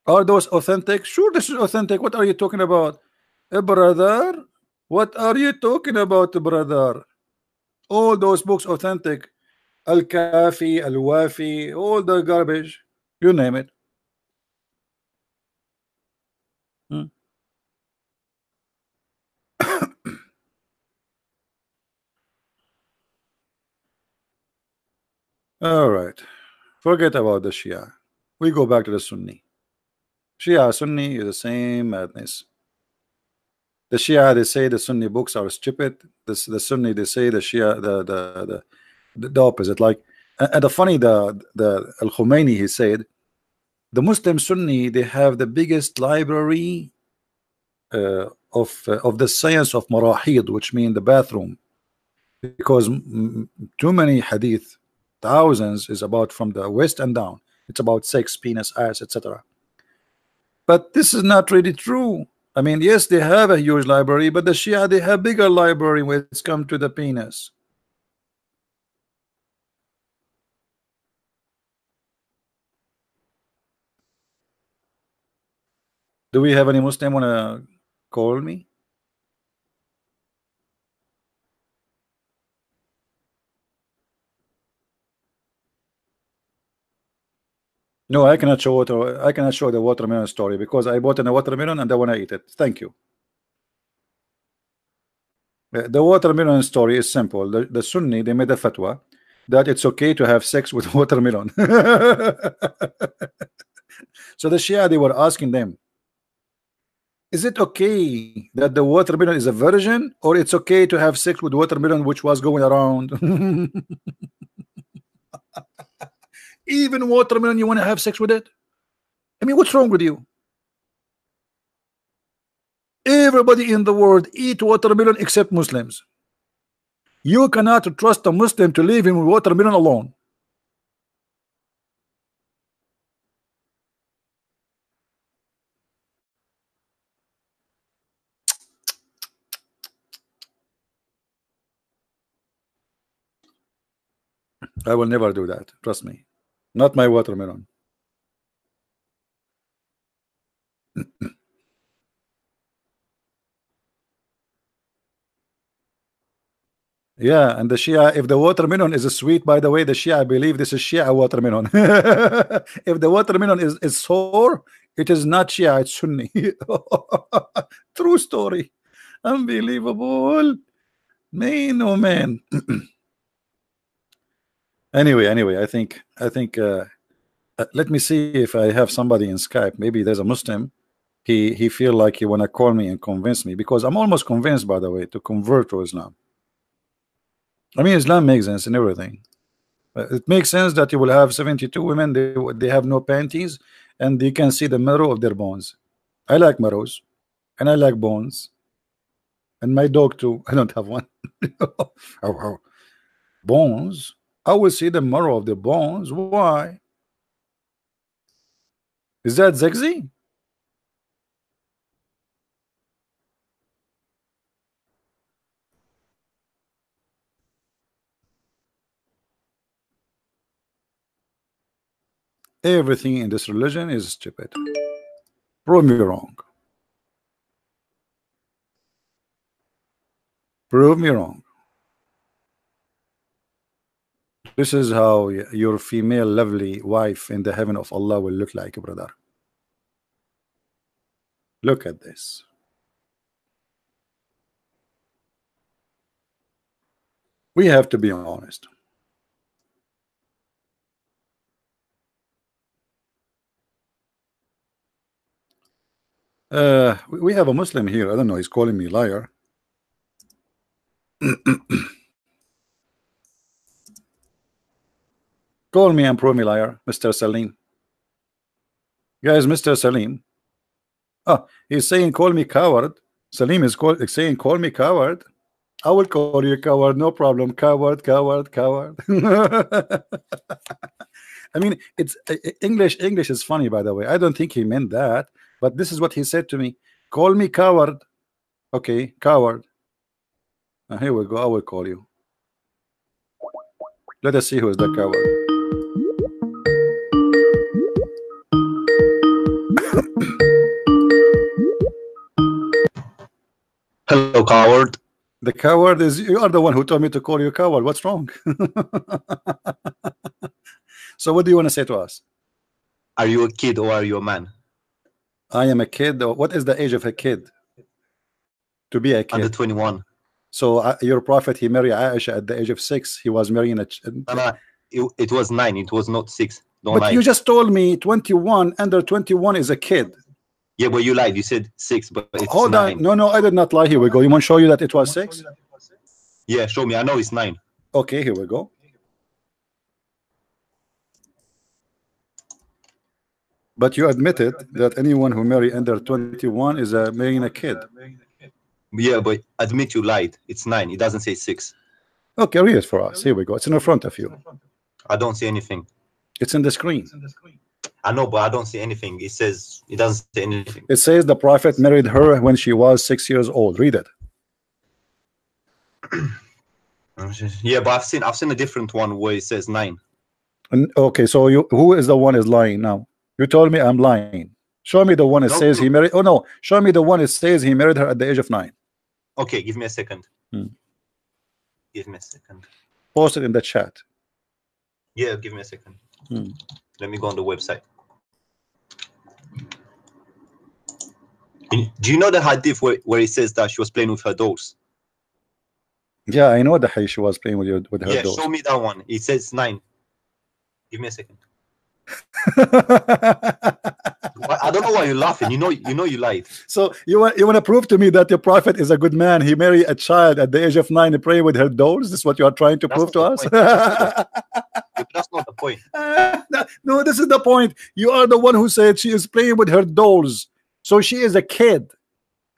Speaker 1: Are those authentic? Sure, this is authentic. What are you talking about? Brother? What are you talking about, brother? All those books authentic. Al-Kafi, Al-Wafi, all the garbage. You name it. Hmm. All right. Forget about the Shia. We go back to the Sunni. Shia, Sunni is the same madness. The Shia, they say the Sunni books are stupid. The Sunni, they say the Shia, the opposite. Like, and the funny, the Al Khomeini, he said, the Muslim Sunni, they have the biggest library of the science of marahid, which mean the bathroom, because too many hadith, thousands, is about from the west and down. It's about sex, penis, ass, etc. But this is not really true. I mean, yes, they have a huge library, but the Shia, they have bigger library when it's come to the penis. Do we have any Muslim wanna call me? No, I cannot show water. I cannot show the watermelon story because I bought a watermelon and I wanna eat it. Thank you. The watermelon story is simple. The Sunni, they made a fatwa that it's okay to have sex with watermelon. So the Shia, they were asking them, is it okay that the watermelon is a virgin, or it's okay to have sex with watermelon which was going around? Even watermelon, you want to have sex with it? I mean, what's wrong with you? Everybody in the world eat watermelon except Muslims. You cannot trust a Muslim to leave him with watermelon alone. I will never do that. Trust me. Not my watermelon. Yeah, and the Shia, if the watermelon is sweet, by the way, the Shia believe this is Shia watermelon. If the watermelon is sour, it is not Shia, it's Sunni. True story. Unbelievable. Man, oh man. Anyway, I think let me see if I have somebody in Skype. Maybe there's a Muslim. He feel like he wanna call me and convince me because I'm almost convinced, by the way, to convert to Islam. I mean, Islam makes sense and everything. It makes sense that you will have 72 women. They have no panties, and you can see the marrow of their bones. I like marrows, and I like bones, and my dog too. I don't have one. Oh. Bones. I will see the marrow of the bones. Why? Is that sexy? Everything in this religion is stupid. Prove me wrong. Prove me wrong. This is how your female lovely wife in the heaven of Allah will look like, brother. Look at this. We have to be honest. We have a Muslim here. I don't know. He's calling me liar. Call me and prove me liar, Mr. Salim. Guys, Mr. Salim. Oh, he's saying call me coward. Salim is saying call me coward. I will call you coward, no problem. Coward, coward, coward. I mean, it's English. English is funny, by the way. I don't think he meant that, but this is what he said to me. Call me coward. Okay, coward. Here we go. I will call you. Let us see who is the coward.
Speaker 2: Hello, coward.
Speaker 1: The coward is you. Are the one who told me to call you coward. What's wrong? So what do you want to say to us?
Speaker 2: Are you a kid or are you a man?
Speaker 1: I am a kid. What is the age of a kid? To be a kid.
Speaker 2: Under 21.
Speaker 1: So your prophet, he married Aisha at the age of 6. He was marrying a.
Speaker 2: No, it was 9. It was not 6. Don't
Speaker 1: but
Speaker 2: lie.
Speaker 1: You just told me 21. Under 21 is a kid.
Speaker 2: Yeah, but you lied. You said 6, but it's
Speaker 1: Hold
Speaker 2: 9.
Speaker 1: on. No, I did not lie. Here we go. You want to show you that it was 6?
Speaker 2: Yeah, show me. I know it's 9.
Speaker 1: Okay, here we go. But you admitted that anyone who marry under 21 is marrying a kid.
Speaker 2: Yeah, but admit you lied. It's 9. It doesn't say 6.
Speaker 1: Okay, read it for us. Here we go. It's in front of you.
Speaker 2: I don't see anything.
Speaker 1: It's in the screen.
Speaker 2: I know, but I don't see anything. It says it doesn't say anything.
Speaker 1: It says the prophet married her when she was 6 years old. Read it.
Speaker 2: Yeah, but I've seen a different one where it says 9.
Speaker 1: Okay, so who is the one is lying now? You told me I'm lying. Show me the one that says he married. Oh no, show me the one that says he married her at the age of 9.
Speaker 2: Okay, give me a second. Give me a second.
Speaker 1: Post it in the chat.
Speaker 2: Yeah, give me a second. Let me go on the website. Do you know the hadith where it says that she was playing with her dolls?
Speaker 1: Yeah, I know that she was playing with her
Speaker 2: yeah,
Speaker 1: dolls.
Speaker 2: Show me that one. It says 9. Give me a second. I don't know why you're laughing. You know you lied.
Speaker 1: So you want to prove to me that your prophet is a good man? He married a child at the age of 9 and pray with her dolls. This is what you are trying to prove to us?
Speaker 2: That's not the point.
Speaker 1: No, this is the point. You are the one who said she is playing with her dolls. So she is a kid.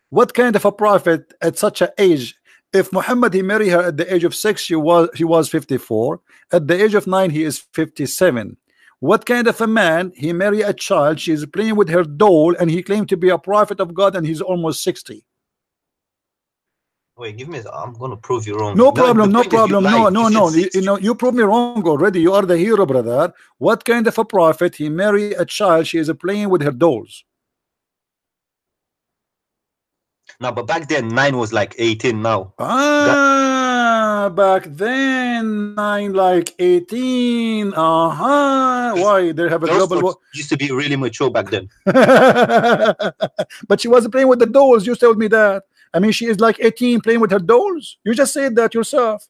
Speaker 1: What kind of a prophet at such an age? If Muhammad, he married her at the age of 6, she was 54. At the age of 9, he is 57. What kind of a man? He married a child, she is playing with her doll, and he claimed to be a prophet of God, and he's almost 60.
Speaker 2: Wait, give me. I'm gonna prove you wrong.
Speaker 1: No problem, no problem. No.
Speaker 2: You
Speaker 1: proved me wrong already. You are the hero, brother. What kind of a prophet? He married a child, she is playing with her dolls.
Speaker 2: No, but back then 9 was like 18 now.
Speaker 1: Back then 9 like 18. Why? They have a global war.
Speaker 2: Used to be really mature back then.
Speaker 1: But she wasn't playing with the dolls. You told me that. I mean, she is like 18 playing with her dolls. You just said that yourself.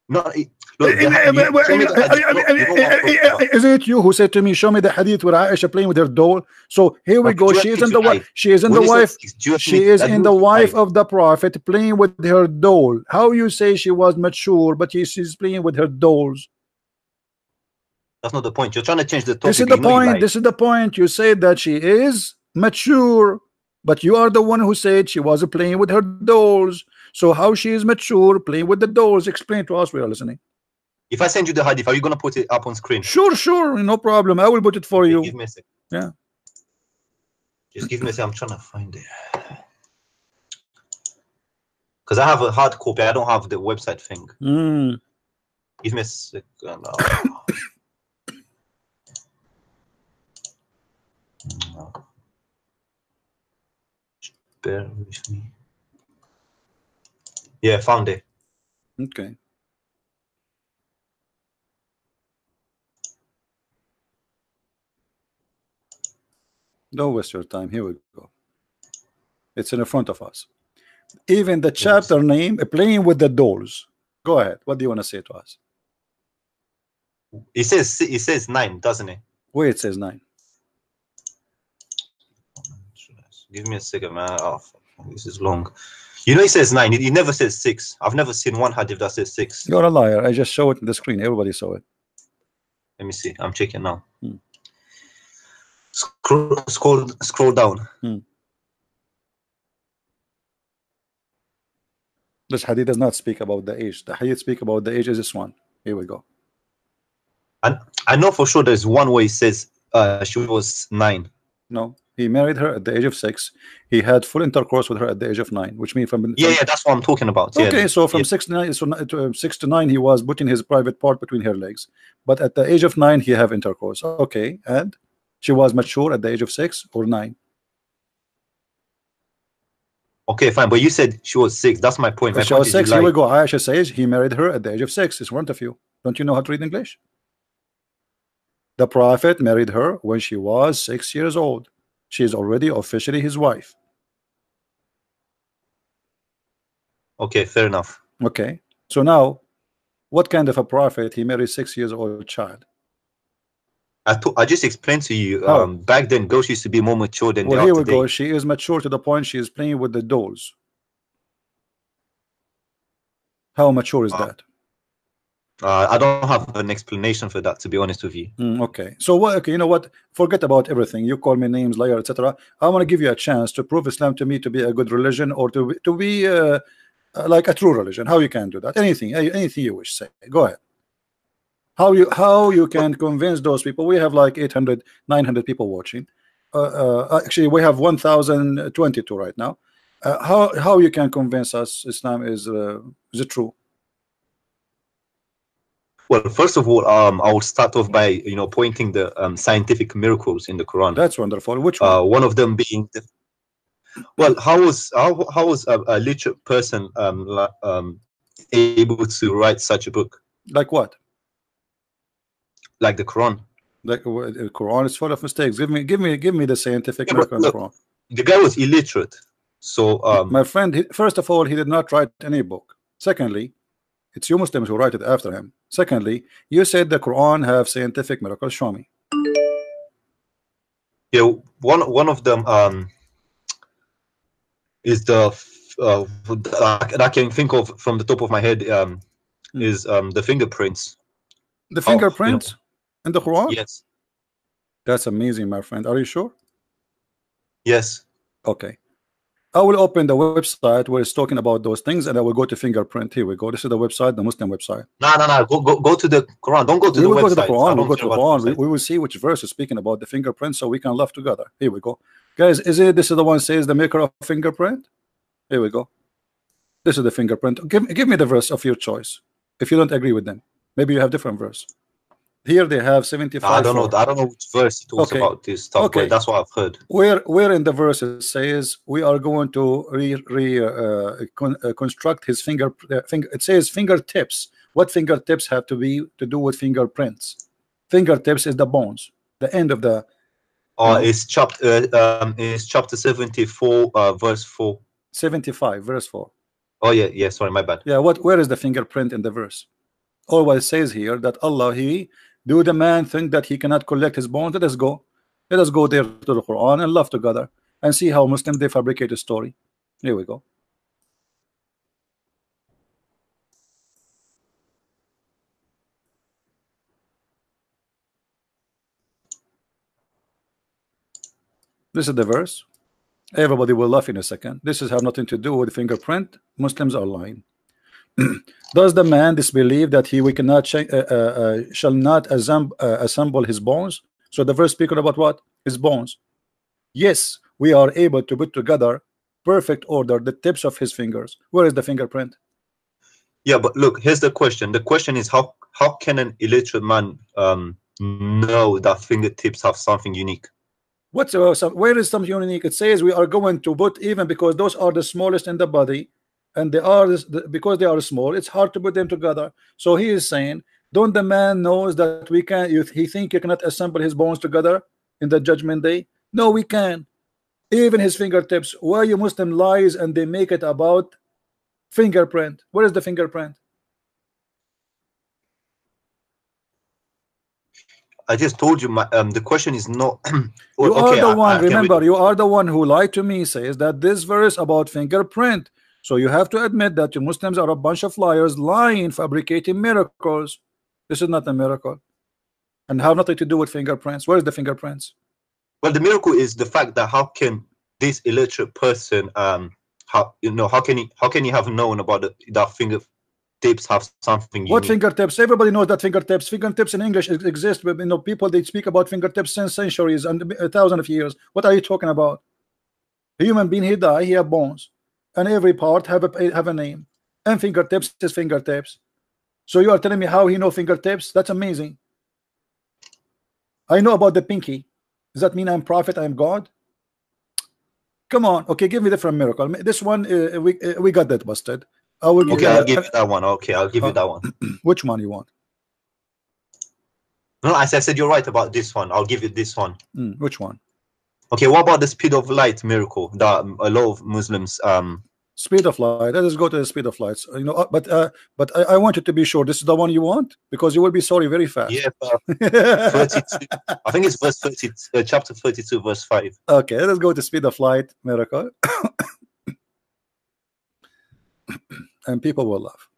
Speaker 2: No,
Speaker 1: is it you who said to me, show me the hadith where Aisha playing with her doll? So here we go. She is in the wife. She is in the wife. She is in the wife of the prophet playing with her doll. How you say she was mature, but she's playing with her dolls?
Speaker 2: That's not the point. You're trying to change the topic.
Speaker 1: This is the point. This is the point. You said that she is mature, but you are the one who said she was playing with her dolls. So how she is mature playing with the dolls? Explain to us. We are listening.
Speaker 2: If I send you the hadith, are you gonna put it up on screen?
Speaker 1: Sure, no problem. I will put it for you.
Speaker 2: Give me a second.
Speaker 1: Yeah.
Speaker 2: Just give me a second. I'm trying to find it. Because I have a hard copy. I don't have the website thing. Give me a second. Bear with me. Yeah, found it.
Speaker 1: Okay. Don't waste your time. Here we go. It's in front of us. Even the chapter name, playing with the dolls. Go ahead. What do you want to say to us?
Speaker 2: It says 9, doesn't it?
Speaker 1: Where it says 9.
Speaker 2: Give me a second, man. Oh, this is long. You know, it says 9. It never says 6. I've never seen one hadith that says 6.
Speaker 1: You're a liar. I just show it on the screen. Everybody saw it.
Speaker 2: Let me see. I'm checking now. Scroll down.
Speaker 1: This hadith does not speak about the age. The hadith speak about the age is this one. Here we go.
Speaker 2: And I know for sure there's one where it says she was 9.
Speaker 1: No, he married her at the age of 6. He had full intercourse with her at the age of 9, which means from
Speaker 2: yeah, that's what I'm talking about.
Speaker 1: Okay,
Speaker 2: yeah.
Speaker 1: so from 6 to 9, so 6 to 9, he was putting his private part between her legs. But at the age of 9, he have intercourse. Okay, and she was mature at the age of 6 or 9.
Speaker 2: Okay, fine, but you said she was 6. That's my point.
Speaker 1: She was 6. Here we go. Aisha says he married her at the age of 6. It's in front of you. Don't you know how to read English? The Prophet married her when she was 6 years old. She is already officially his wife.
Speaker 2: Okay, fair enough.
Speaker 1: Okay, so now, what kind of a prophet he married 6 years old child?
Speaker 2: I just explained to you. Back then, girls used to be more mature than.
Speaker 1: Well, here we go. She is mature to the point she is playing with the dolls. How mature is that?
Speaker 2: I don't have an explanation for that, to be honest with you.
Speaker 1: Okay, so what? Okay, you know what? Forget about everything. You call me names, liar, etc. I want to give you a chance to prove Islam to me to be a good religion, or to be like a true religion. How you can do that? Anything you wish. Say. Go ahead. How you can convince those people? We have like 800, 900 people watching. Actually, we have 1,022 right now. How you can convince us Islam is it true?
Speaker 2: Well, first of all, I will start off by pointing the scientific miracles in the Quran.
Speaker 1: That's wonderful. Which one?
Speaker 2: One of them being well, how was a literate person able to write such a book?
Speaker 1: Like what?
Speaker 2: Like the Quran.
Speaker 1: Like the Quran is full of mistakes. Give me the scientific miracle in the Quran.
Speaker 2: The guy was illiterate, so
Speaker 1: my friend. First of all, he did not write any book. Secondly, it's you Muslims who write it after him. Secondly, you said the Quran have scientific miracles. Show me.
Speaker 2: Yeah, one of them is the that I can think of from the top of my head is the fingerprints.
Speaker 1: The fingerprints in the Quran?
Speaker 2: Yes.
Speaker 1: That's amazing, my friend. Are you sure?
Speaker 2: Yes.
Speaker 1: Okay. I will open the website where it's talking about those things, and I will go to fingerprint. Here we go. This is the website, the Muslim website.
Speaker 2: No. Go to the Quran. Don't go to the website.
Speaker 1: Go to the Quran. We'll go to the Quran. We will see which verse is speaking about the fingerprint, so we can laugh together. Here we go, guys. This is the one says the maker of fingerprint? Here we go. This is the fingerprint. Give me the verse of your choice. If you don't agree with them, maybe you have different verse. Here they have 75.
Speaker 2: I don't know which verse it talks about this stuff. Okay, that's what I've heard.
Speaker 1: Where in the verse it says we are going to construct his finger. It says fingertips. What fingertips have to do with fingerprints? Fingertips is the bones. The end of the.
Speaker 2: It's chapter 74, verse 4.
Speaker 1: 75, verse 4.
Speaker 2: Oh yeah. Sorry, my bad.
Speaker 1: Yeah. Where is the fingerprint in the verse? Always says here that Allah do the man think that he cannot collect his bones. Let us go there to the Quran and laugh together and see how Muslims they fabricate a story. Here we go. This is the verse. Everybody will laugh in a second. This has nothing to do with fingerprint. Muslims are lying. Does the man disbelieve that we cannot shall not assemble his bones? So the verse speaking about what? His bones. Yes, we are able to put together perfect order the tips of his fingers. Where is the fingerprint?
Speaker 2: Yeah, but look, here's the question. The question is how can an illiterate man know that fingertips have something unique?
Speaker 1: Where is something unique? It says we are going to put, even because those are the smallest in the body, and they are because they are small, it's hard to put them together. So he is saying, don't the man knows that we can? He think you cannot assemble his bones together in the judgment day? No, we can. Even his fingertips. Why you Muslim lies and they make it about fingerprint? Where is the fingerprint?
Speaker 2: I just told you, the question is not.
Speaker 1: You are the one. Remember, you are the one who lied to me. Says that this verse about fingerprint. So you have to admit that you Muslims are a bunch of liars, lying, fabricating miracles. This is not a miracle, and have nothing to do with fingerprints. Where is the fingerprints?
Speaker 2: Well, the miracle is the fact that how can this illiterate person, how can he have known about that fingertips have something unique?
Speaker 1: What fingertips? Everybody knows that fingertips in English exist, but people they speak about fingertips since centuries and thousands of years. What are you talking about? A human being, he die, he have bones, and every part have a name, and fingertips is fingertips. So you are telling me how he know fingertips? That's amazing. I know about the pinky. Does that mean I'm prophet, I'm God? Come on. Okay, give me different miracle. This one we got that busted. I will give
Speaker 2: okay, I'll give you that one. Okay, I'll give you that one.
Speaker 1: Which one you want?
Speaker 2: No, as I said, you're right about this one. I'll give you this one.
Speaker 1: Which one?
Speaker 2: Okay, what about the speed of light miracle that a lot of Muslims
Speaker 1: speed of light? Let us go to the speed of light. But I want you to be sure this is the one you want, because you will be sorry very fast.
Speaker 2: Yeah, 32. I think it's verse 30, chapter 32, verse 5.
Speaker 1: Okay, let's go to speed of light miracle. And people will laugh.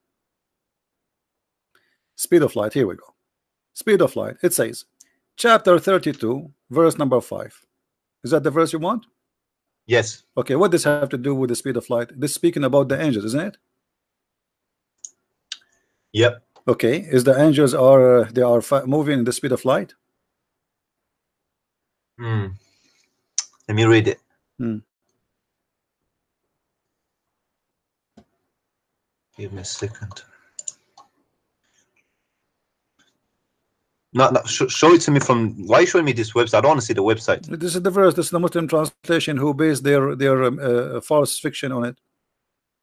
Speaker 1: Speed of light, here we go. Speed of light, it says chapter 32 verse number 5. Is that the verse you want?
Speaker 2: Yes.
Speaker 1: Okay, what does have to do with the speed of light? This speaking about the angels, isn't it?
Speaker 2: Yep.
Speaker 1: Okay, is the angels are they are moving in the speed of light?
Speaker 2: Let me read it. Give me a second. No, show it to me from. Why are you showing me this website? I don't want to see the website.
Speaker 1: This is the verse. This is the Muslim translation who based their false fiction on it.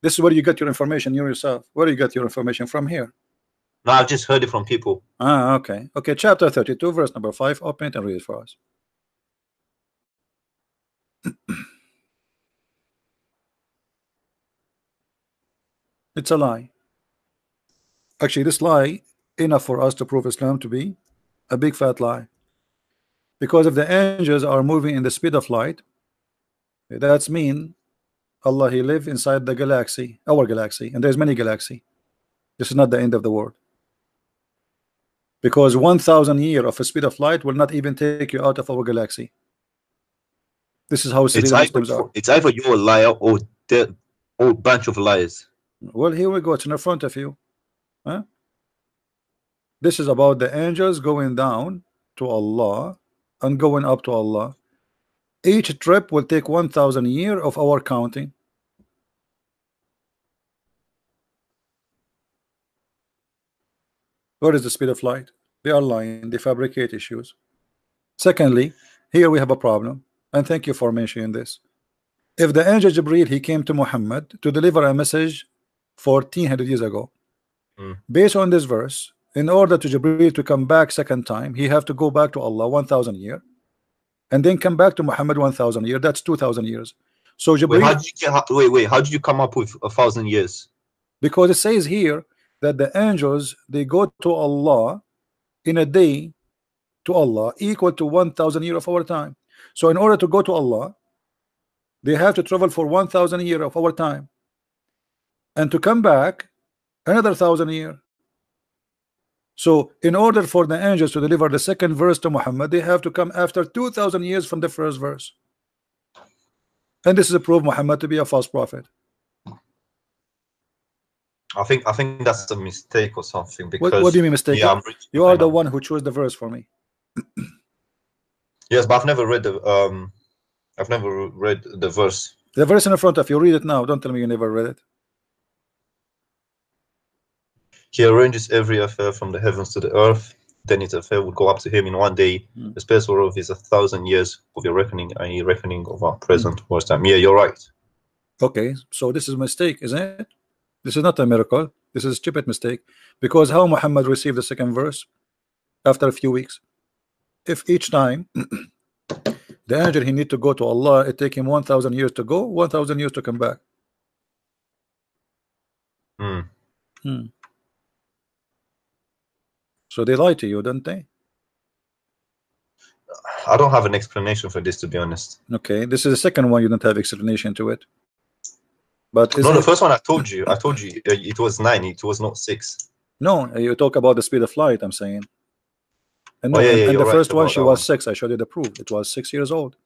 Speaker 1: This is where you get your information yourself. Where do you get your information from? Here.
Speaker 2: No, I've just heard it from people.
Speaker 1: Ah, okay. Okay, chapter 32, verse number 5. Open it and read it for us. It's a lie. Actually, this lie enough for us to prove Islam to be a big fat lie. Because if the angels are moving in the speed of light, that's mean Allah, he live inside the galaxy, our galaxy, and there's many galaxies. This is not the end of the world. Because 1,000 years of a speed of light will not even take you out of our galaxy. This is how silly Muslims are.
Speaker 2: It's either you're a liar or the whole bunch of liars.
Speaker 1: Well, here we go. It's in front of you. Huh? This is about the angels going down to Allah and going up to Allah. Each trip will take 1,000 years of our counting. Where is the speed of light? They are lying. They fabricate issues. Secondly, here we have a problem, and thank you for mentioning this. If the angel Jibreel, he came to Muhammad to deliver a message 1400 years ago, based on this verse, in order to Jibreel to come back second time, he have to go back to Allah 1,000 years, and then come back to Muhammad 1,000 years. That's 2,000 years. So Jibreel,
Speaker 2: how did you come up with 1,000 years?
Speaker 1: Because it says here that the angels, they go to Allah in a day, to Allah equal to 1,000 years of our time. So in order to go to Allah, they have to travel for 1,000 years of our time, and to come back another 1,000 years. So in order for the angels to deliver the second verse to Muhammad, they have to come after 2,000 years from the first verse. And this is a proof Muhammad to be a false prophet.
Speaker 2: I think that's a mistake or something. Because
Speaker 1: what do you mean mistake?
Speaker 2: Yeah,
Speaker 1: you are the one who chose the verse for me.
Speaker 2: Yes, but I've never read the verse.
Speaker 1: The verse in front of you. Read it now. Don't tell me you never read it.
Speaker 2: He arranges every affair from the heavens to the earth. Then its affair would go up to him in one day. The space whereof is 1,000 years of your reckoning, and a reckoning of our present worst time. Yeah, you're right.
Speaker 1: Okay, so this is a mistake, isn't it? This is not a miracle. This is a stupid mistake. Because how Muhammad received the second verse after a few weeks? If each time The angel, he need to go to Allah. It take him 1,000 years to go, 1,000 years to come back. So they lie to you, don't they?
Speaker 2: I don't have an explanation for this, to be honest.
Speaker 1: Okay, this is the second one. You don't have explanation to it. But
Speaker 2: no, the first one I told you it was 9. It was not 6.
Speaker 1: No, you talk about the speed of light. I'm saying. And, no, and the first one, she was 6. I showed you the proof. It was 6 years old.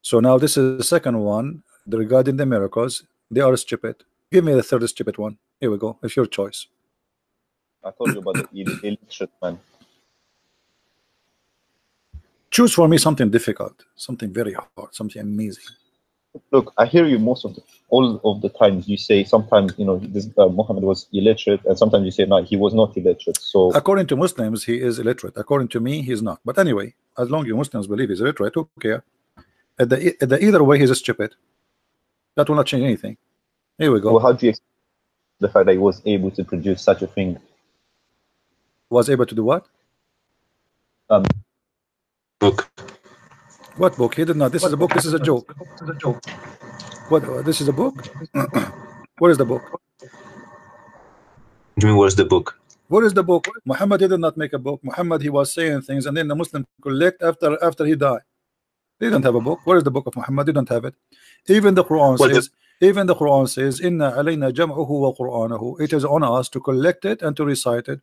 Speaker 1: So now this is the second one regarding the miracles. They are stupid. Give me the third stupid one. Here we go. It's your choice.
Speaker 3: I told you about the illiterate man.
Speaker 1: Choose for me something difficult, something very hard, something amazing.
Speaker 3: Look, I hear you all of the times. You say sometimes, you know, this Muhammad was illiterate, and sometimes you say no, he was not illiterate. So
Speaker 1: according to Muslims, he is illiterate. According to me, he's not. But anyway, as long as Muslims believe he's illiterate, who cares? Either way, he's stupid. That will not change anything. Here we go.
Speaker 3: Well, how do you explain the fact that he was able to produce such a thing?
Speaker 1: Was able to do what?
Speaker 2: Book.
Speaker 1: What book? He did not. This is a book. This is a joke. What? This is a book? Where is the book?
Speaker 2: What do you mean, where's the book?
Speaker 1: Where is the book? Muhammad did not make a book. Muhammad, he was saying things, and then the Muslim collect after he died. They don't have a book. Where is the book of Muhammad? They don't have it. Even the Quran says. Even the Quran says, "Inna alayna jam'uhu wa Qur'anahu." It is on us to collect it and to recite it.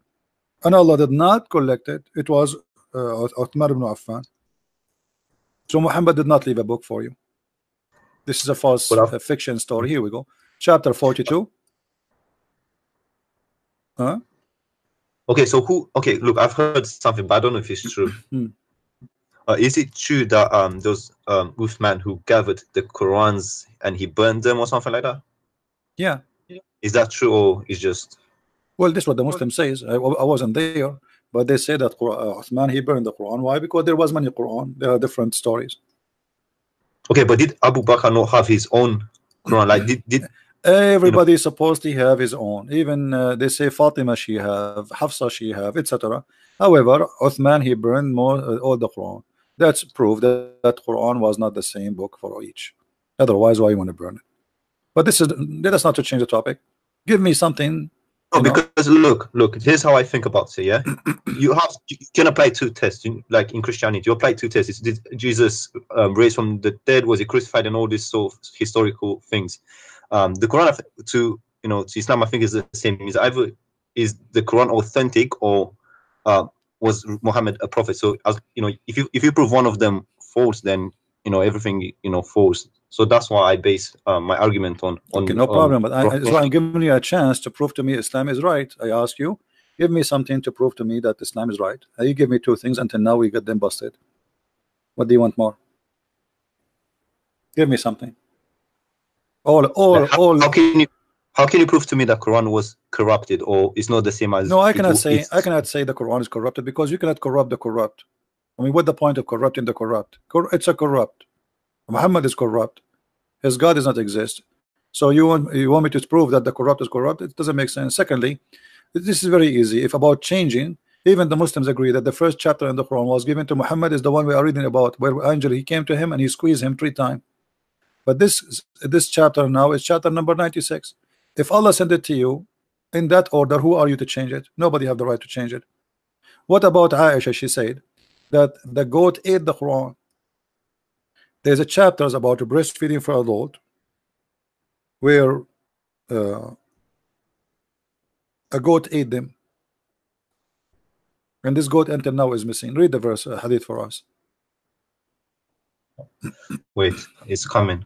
Speaker 1: And Allah did not collect it. It was Uthman ibn Affan. So Muhammad did not leave a book for you. This is a false fiction story. Here we go. Chapter 42. Huh?
Speaker 2: Okay, so who? Okay, look, I've heard something, but I don't know if it's true. Is it true that those Uthman who gathered the Qurans and he burned them or something like that?
Speaker 1: Yeah.
Speaker 2: Is that true, or is just?
Speaker 1: Well, this is what the Muslim says. I wasn't there, but they say that Uthman, he burned the Quran. Why? Because there was many Quran. There are different stories.
Speaker 2: Okay, but did Abu Bakr not have his own Quran? Like did
Speaker 1: everybody is supposed to have his own? Even they say Fatima she have, Hafsa she have, etc. However, Uthman, he burned all the Quran. That's proof that Quran was not the same book for each. Otherwise, why you want to burn it? But this is that's not to change the topic. Give me something.
Speaker 2: No, because look, here's how I think about it. Yeah, you can apply 2 tests. Like in Christianity, you apply 2 tests. Did Jesus raised from the dead? Was he crucified? And all these sort of historical things. The Quran to Islam, I think, is the same. Is either is the Quran authentic or was Muhammad a prophet? So if you prove one of them false, then everything false. So that's why I base my argument on.
Speaker 1: Okay, no problem. But I'm giving you a chance to prove to me Islam is right. I ask you, give me something to prove to me that Islam is right. You give me 2 things until now we get them busted. What do you want more? Give me something.
Speaker 2: How can you prove to me that Quran was corrupted, or it's not the same as?
Speaker 1: No, I cannot say the Quran is corrupted, because you cannot corrupt the corrupt. I mean, what's the point of corrupting the corrupt? It's a corrupt. Muhammad is corrupt. His God does not exist. So you want me to prove that the corrupt is corrupt? It doesn't make sense. Secondly, this is very easy. If about changing, even the Muslims agree that the first chapter in the Quran was given to Muhammad is the one we are reading about, where angel he came to him and he squeezed him 3 times. But this chapter now is chapter number 96. If Allah sent it to you in that order, who are you to change it? Nobody have the right to change it. What about Aisha? She said that the goat ate the Quran. There's a chapters about breastfeeding for adult where a goat ate them, and this goat until now is missing. Read the verse hadith for us.
Speaker 2: Wait, it's coming.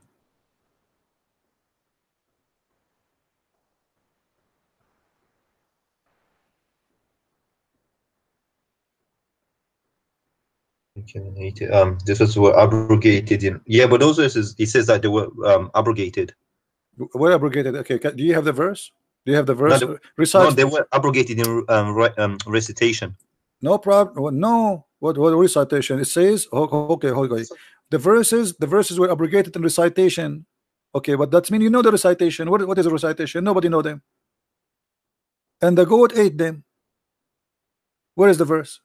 Speaker 2: This was were abrogated in but those verses it says that they were abrogated.
Speaker 1: Were abrogated? Okay, do you have the verse? Do you have the verse?
Speaker 2: No, they were abrogated in recitation.
Speaker 1: No problem. No, what recitation? It says okay. The verses were abrogated in recitation. Okay, but that means the recitation. What is a recitation? Nobody know them. And the goat ate them. Where is the verse?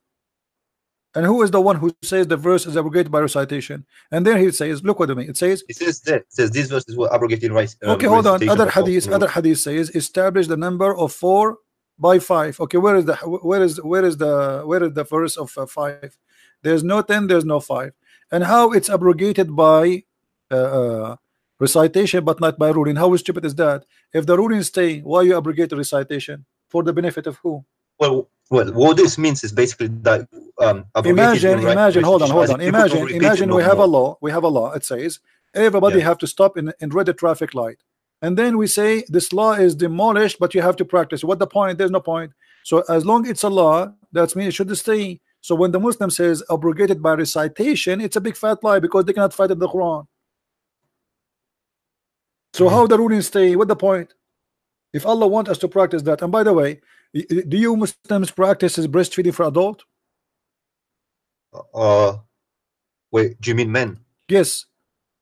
Speaker 1: And who is the one who says the verse is abrogated by recitation? And then he says, look what I mean. It says
Speaker 2: that. It says these verses were abrogated
Speaker 1: okay, hold on. Other hadith says establish the number of 4 by 5. Okay, where is the verse of 5? There's no 10, there's no 5. And how it's abrogated by recitation but not by ruling? How stupid is that? If the ruling stay, why you abrogate the recitation? For the benefit of who?
Speaker 2: Well, what this means is basically that
Speaker 1: imagine, hold on. Imagine we have a law. It says everybody have to stop in red traffic light. And then we say this law is demolished, but you have to practice. What the point? There's no point. So as long as it's a law, that means it should stay. So when the Muslim says abrogated by recitation, it's a big fat lie because they cannot fight in the Quran. So how the ruling stay? What the point? If Allah wants us to practice that, and by the way, do you Muslims practice breastfeeding for adult?
Speaker 2: Wait, do you mean men?
Speaker 1: Yes.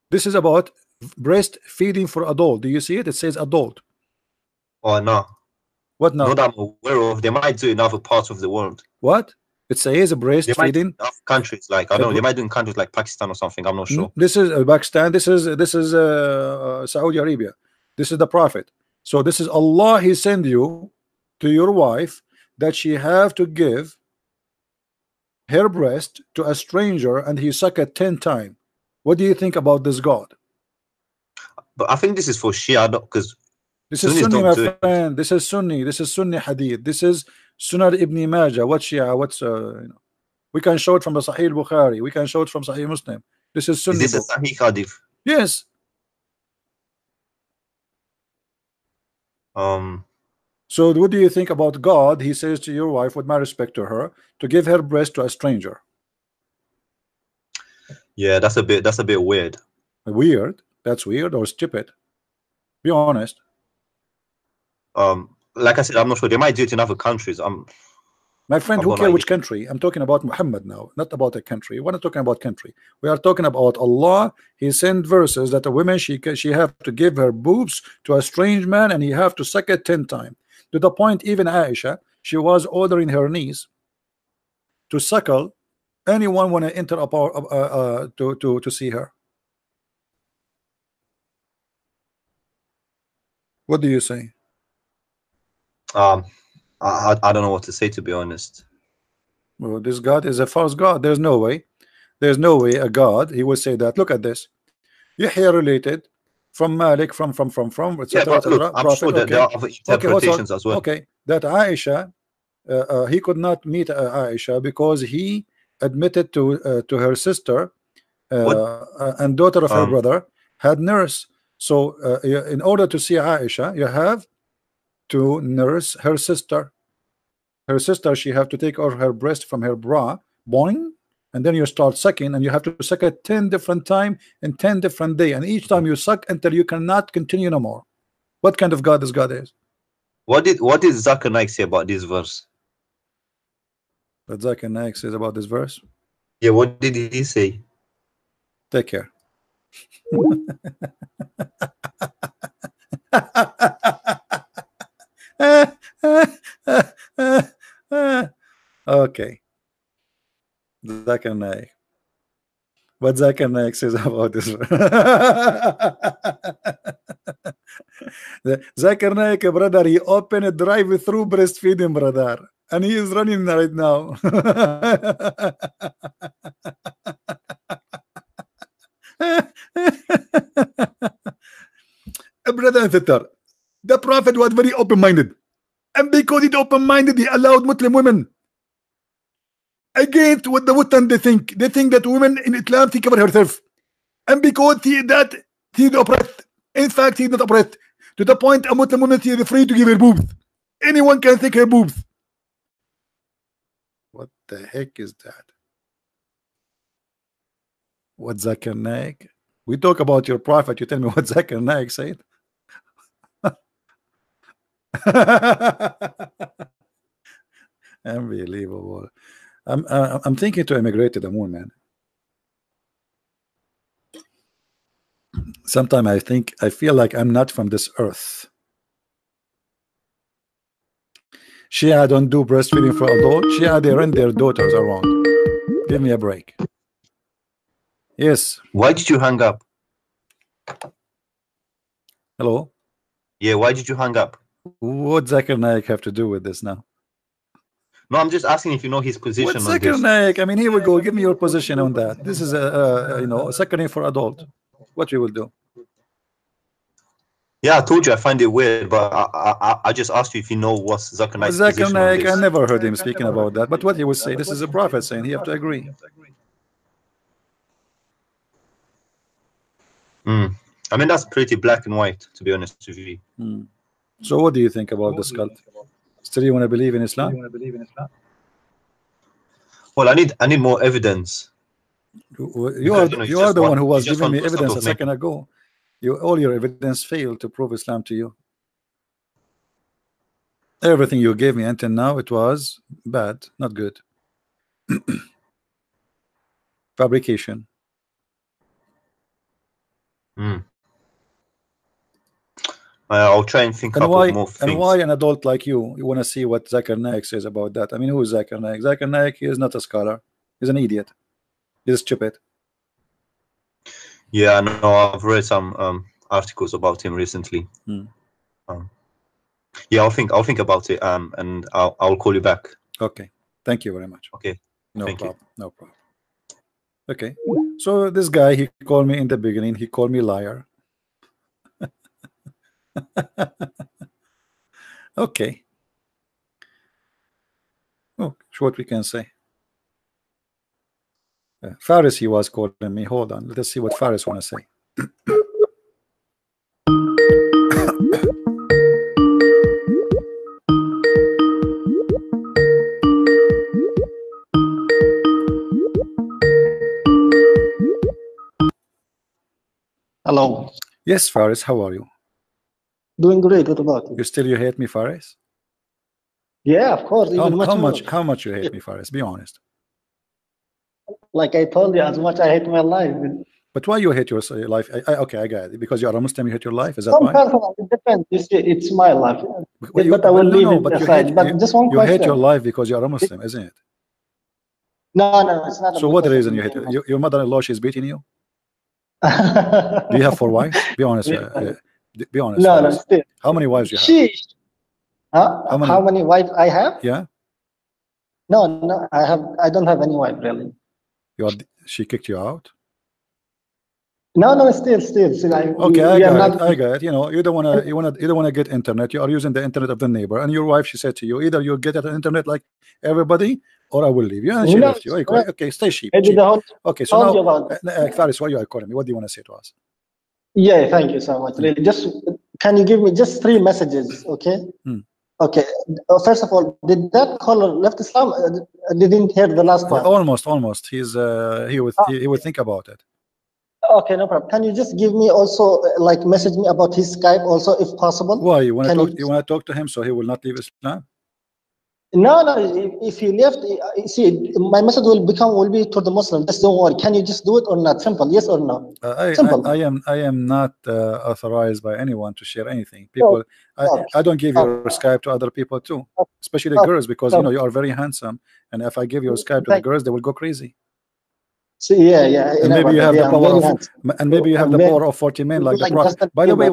Speaker 1: This is about breastfeeding for adult. Do you see it? It says adult.
Speaker 2: Oh no.
Speaker 1: What now?
Speaker 2: Not that I'm aware of. They might do it in other parts of the world.
Speaker 1: What? It says breastfeeding.
Speaker 2: In other countries, like I don't know, they might do in countries like Pakistan or something. I'm not sure.
Speaker 1: This is Pakistan. This is Saudi Arabia. This is the Prophet. So this is Allah. He send you to your wife that she have to give her breast to a stranger, and he suck it 10 times. What do you think about this God?
Speaker 2: But I think this is for Shia, because
Speaker 1: this is Sunni, my friend. This is Sunni. This is Sunni hadith. This is Sunan Ibn Majah. What Shia? What's we can show it from the Sahih Bukhari. We can show it from Sahih Muslim. This is Sunni.
Speaker 2: Is this a Sahih hadith?
Speaker 1: Yes. So what do you think about God? He says to your wife, with my respect to her, to give her breast to a stranger.
Speaker 2: Yeah, that's a bit weird.
Speaker 1: Weird? That's weird or stupid? Be honest.
Speaker 2: Like I said, I'm not sure. They might do it in other countries.
Speaker 1: My friend, who cares which country? I'm talking about Muhammad now, not about a country. We're not talking about country. We are talking about Allah. He sent verses that a woman she have to give her boobs to a strange man, and he have to suck it 10 times. To the point, even Aisha, she was ordering her niece to suckle anyone when I enter to see her. What do you say?
Speaker 2: I don't know what to say, to be honest.
Speaker 1: Well, this God is a false God. There's no way. There's no way a God he will say that. Look at this. Yahya related from Malik from etc.
Speaker 2: Yeah, but look, I'm sure that there are other interpretations as well.
Speaker 1: Okay, that Aisha he could not meet Aisha because he admitted to her sister and daughter of her brother had nurse. So in order to see Aisha, you have to nurse her sister. Her sister, she have to take out her breast from her bra, boing, and then you start sucking, and you have to suck it 10 different times in 10 different days, and each time you suck until you cannot continue no more. What kind of God this God is?
Speaker 2: What did Zakir Naik say about this verse?
Speaker 1: What Zakir Naik says about this verse?
Speaker 2: Yeah, what did he say?
Speaker 1: Take care. Okay. Zakir Naik. What Zakir Naik says about this? Zakir Naik, brother, he opened a drive-through breastfeeding, brother, and he is running right now. Brother and sister, the Prophet was very open-minded, and because he's open-minded, he allowed Muslim women against what the Western they think that women in Islam think about herself, and because he's oppressed. In fact, he's not oppressed to the point a Muslim woman is free to give her boobs. Anyone can take her boobs. What the heck is that? What Zakir Naik? We talk about your Prophet, you tell me what Zakir Naik said. Unbelievable. I'm thinking to immigrate to the moon, man. Sometimes I feel like I'm not from this earth. Shia don't do breastfeeding for adults. Shia, they run their daughters around. Give me a break. Yes.
Speaker 2: Why did you hang up?
Speaker 1: Hello.
Speaker 2: Yeah, why did you hang up?
Speaker 1: What Zakir Naik have to do with this now?
Speaker 2: No, I'm just asking if you know his position
Speaker 1: What
Speaker 2: on
Speaker 1: Zakir
Speaker 2: this.
Speaker 1: Naik? I mean, here we go. Give me your position on that. This is a second name for adult. What we will do?
Speaker 2: Yeah, I told you I find it weird, but I just asked you if you know what's Zakir Naik's
Speaker 1: Zakir
Speaker 2: position on
Speaker 1: Naik, I
Speaker 2: this.
Speaker 1: never heard him speaking about that. But what he would say, this is a prophet saying, he have to agree.
Speaker 2: I mean, that's pretty black and white, to be honest with you.
Speaker 1: So what do you think about this cult? Still you want to believe in Islam?
Speaker 2: Well, I need more evidence.
Speaker 1: You are the one who was giving me evidence a second ago. All your evidence failed to prove Islam to you. Everything you gave me until now, it was bad, not good. Fabrication.
Speaker 2: I'll try and think up more things.
Speaker 1: And why an adult like you want to see what Zakir Naik says about that? I mean, who is Zakir Naik? Zakir Naik, he is not a scholar. He's an idiot. He's stupid.
Speaker 2: Yeah, I know. I've read some articles about him recently. Yeah, I'll think about it. And I'll call you back.
Speaker 1: Okay. Thank you very much.
Speaker 2: Okay.
Speaker 1: No problem. No problem. Okay. So this guy, he called me in the beginning. He called me liar. Okay. Oh, what we can say. Faris, he was calling me. Hold on. Let us see what Faris want to say.
Speaker 4: Hello.
Speaker 1: Yes, Faris, how are you?
Speaker 4: Doing great. What about you?
Speaker 1: You hate me, Faris?
Speaker 4: Yeah, of course.
Speaker 1: How much you hate me, Faris? Be honest.
Speaker 4: Like I told you, as much I hate my life.
Speaker 1: But why you hate your life? Okay, I got it. Because you are a Muslim, you hate your life. Is that why?
Speaker 4: It depends. You see, it's my life. But I will leave it aside. But just one question.
Speaker 1: You hate your life because you are a Muslim, isn't it?
Speaker 4: No, it's not.
Speaker 1: So what the reason you hate it? Your mother-in-law, she's beating you? Do you have 4 wives? Be honest. Be honest.
Speaker 4: No, still.
Speaker 1: How many wives you have?
Speaker 4: How many wives I have?
Speaker 1: Yeah.
Speaker 4: No, I don't have any wife really.
Speaker 1: She kicked you out?
Speaker 4: No, still.
Speaker 1: Okay, I got it. You know, you don't wanna get internet. You are using the internet of the neighbor, and your wife, she said to you, either you get at the internet like everybody, or I will leave you. And she left you. Okay, stay cheap. Okay, so now, Faris, why you are calling me? What do you want to say to us?
Speaker 4: Yeah, thank you so much. Really, just can you give me just 3 messages? Okay. Okay. First of all, did that caller left Islam? Didn't hear the last part.
Speaker 1: Almost. He would think about it.
Speaker 4: Okay, no problem. Can you just give me also like message me about his Skype also, if possible?
Speaker 1: Why you want to talk to him so he will not leave Islam?
Speaker 4: No. If he left, see, my message will be to the Muslim. Just don't worry. Can you just do it or not? Simple. Yes or no? Simple.
Speaker 1: I am not authorized by anyone to share anything. People, I don't give your Skype to other people too, especially the girls, because you know you are very handsome, and if I give your Skype to the girls, they will go crazy.
Speaker 4: So, yeah.
Speaker 1: And maybe you have the power of, the power of 40 men, like the Prophet. By the way,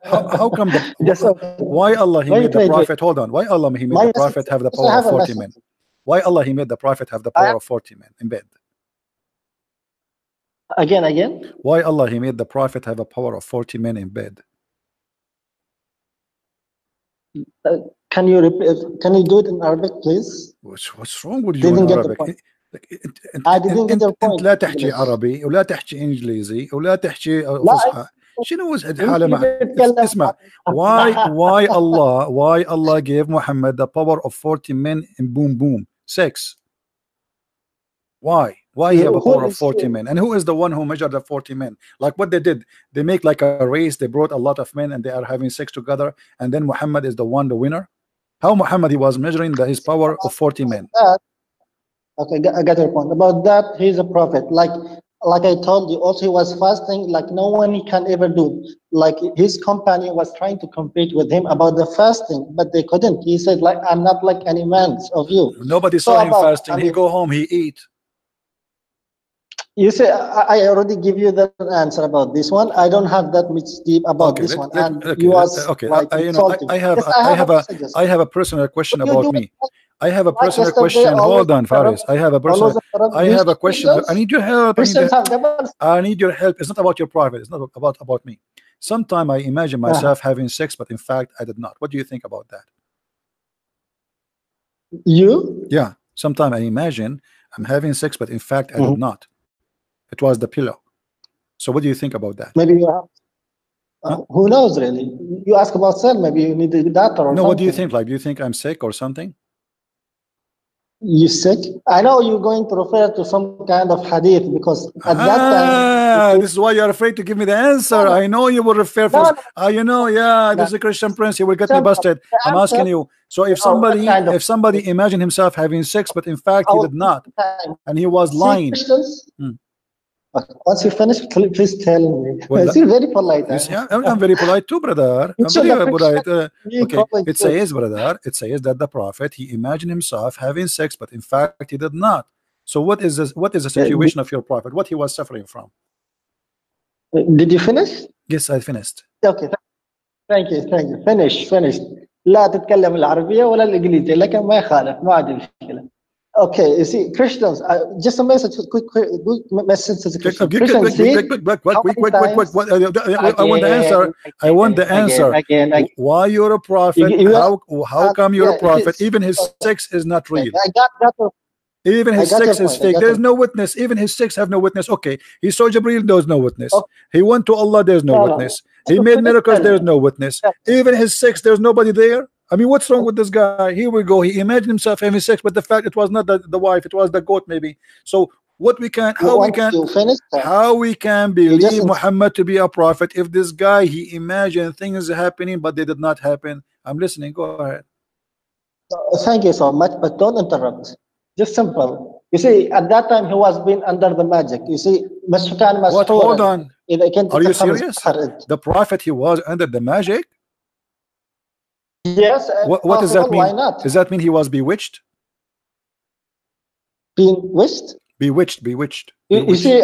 Speaker 1: how come why Allah he made the Prophet? Hold on. Why Allah he made the Prophet have the power of 40 men? Why Allah he made the Prophet have the power of 40 men in bed?
Speaker 4: Again?
Speaker 1: Why Allah he made the Prophet have a power of 40 men in bed?
Speaker 4: Can you repeat? Can you do it in Arabic, please?
Speaker 1: What's wrong with you in Arabic? انت لا تحكي عربي ولا تحكي انجليزي ولا تحكي فصحى. شنو الحاله معك؟ اسمع. Why Allah gave Muhammad the power of 40 men in boom 6? Why he have a power of 40 men? And who is the one who measured the 40 men? Like what they did, they make like a race. They brought a lot of men and they are having sex together, and then Muhammad is the winner. How Muhammad he was measuring his power of 40 men?
Speaker 4: Okay, I got your point. About that, he's a prophet. Like I told you, also he was fasting like no one can ever do. Like his company was trying to compete with him about the fasting, but they couldn't. He said, like, I'm not like any man of you.
Speaker 1: Nobody saw him fasting. He go home, he eat.
Speaker 4: You say I already give you the answer about this one. I don't have that much deep about this one, and you was like insulting.
Speaker 1: I have a personal question about me. I have a personal
Speaker 4: yesterday,
Speaker 1: question. Hold on,
Speaker 4: always
Speaker 1: Faris. I have a personal. I have a question. I need your help.
Speaker 4: Christians have devils.
Speaker 1: I need your help. It's not about your private. It's not about me. Sometimes I imagine myself having sex, but in fact I did not. What do you think about that?
Speaker 4: You?
Speaker 1: Yeah. Sometimes I imagine I'm having sex, but in fact I did not. It was the pillow. So what do you think about that?
Speaker 4: Maybe you have. Who knows, really? You ask about self. Maybe you need a doctor or
Speaker 1: no.
Speaker 4: something.
Speaker 1: What do you think? Like, do you think I'm sick or something?
Speaker 4: You sick? I know you're going to refer to some kind of hadith because at that time.
Speaker 1: This is why you're afraid to give me the answer. I know you will refer for. You know, yeah, this is a Christian prince. He will get me busted. I'm asking you. So if somebody imagine himself having sex, but in fact he did not, and he was lying.
Speaker 4: Once you finish, please tell me. Well, you're very polite.
Speaker 1: I'm very polite too, brother. I'm very polite. Okay, it says, brother, it says that the prophet, he imagined himself having sex, but in fact he did not. So what is this? What is the situation of your prophet? What he was suffering from?
Speaker 4: Did you finish?
Speaker 1: Yes, I finished.
Speaker 4: Okay, thank you. Finish. لا تتكلم العربية ولا الإنجليزية لكن ما يخالف ما عندي مشكلة. Okay, you see, Christians, just a message, quick message to the Christians.
Speaker 1: I want the answer. I want the answer.
Speaker 4: Again.
Speaker 1: Why you're a prophet? How come you're a prophet? Even his sex is not real.
Speaker 4: I got that.
Speaker 1: Even his sex is fake. There's no witness. Even his sex have no witness. Okay, he saw Jibreel. There's no witness. He went to Allah. There's no witness. He made miracles. There's no witness. Even his sex, there's nobody there. I mean, what's wrong with this guy? Here we go. He imagined himself having sex, but the fact it was not the wife, it was the goat, maybe. So what we can, how we can believe Muhammad to be a prophet if this guy, he imagined things happening, but they did not happen? I'm listening. Go ahead.
Speaker 4: Thank you so much, but don't interrupt. Just simple. You see, at that time he was being under the magic. You see,
Speaker 1: what? Hold on. Are you serious? The prophet, he was under the magic?
Speaker 4: Yes.
Speaker 1: What does that mean?
Speaker 4: Why not?
Speaker 1: Does that mean he was bewitched?
Speaker 4: Bewitched?
Speaker 1: Bewitched.
Speaker 4: You see,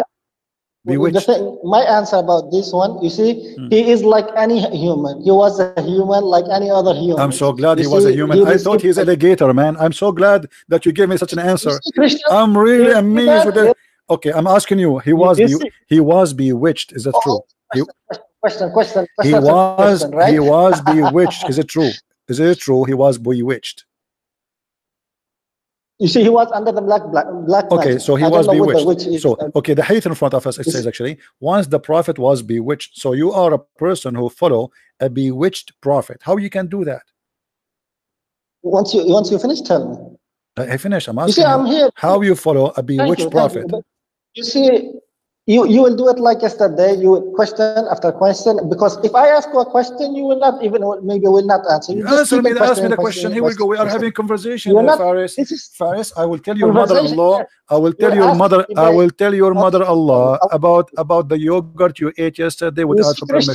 Speaker 1: bewitched.
Speaker 4: My answer about this one, you see, he is like any human. He was a human like any other human.
Speaker 1: I'm so glad he was a human. I thought he's an alligator, man. I'm so glad that you gave me such an answer. I'm really amazed with it. Okay, I'm asking you. He was bewitched. Is that true?
Speaker 4: Question.
Speaker 1: He was bewitched. Is it true? Is it true he was bewitched?
Speaker 4: You see, he was under the black
Speaker 1: okay,
Speaker 4: magic.
Speaker 1: so he was bewitched. So okay, the hadith in front of us, it says actually, once the prophet was bewitched. So you are a person who follow a bewitched prophet. How you can do that?
Speaker 4: Once you finish, tell me.
Speaker 1: I finish. I'm asking
Speaker 4: you see, I'm here.
Speaker 1: How you follow a bewitched prophet.
Speaker 4: You see, you will do it like yesterday. You will question after question, because if I ask you a question, you will not even maybe will not answer. You
Speaker 1: ask me the question. Here we go. We are having conversation, Faris. Faris, I will tell your mother-in-law. I will tell your mother. I will tell your mother-in-law about the yogurt you ate yesterday without permission.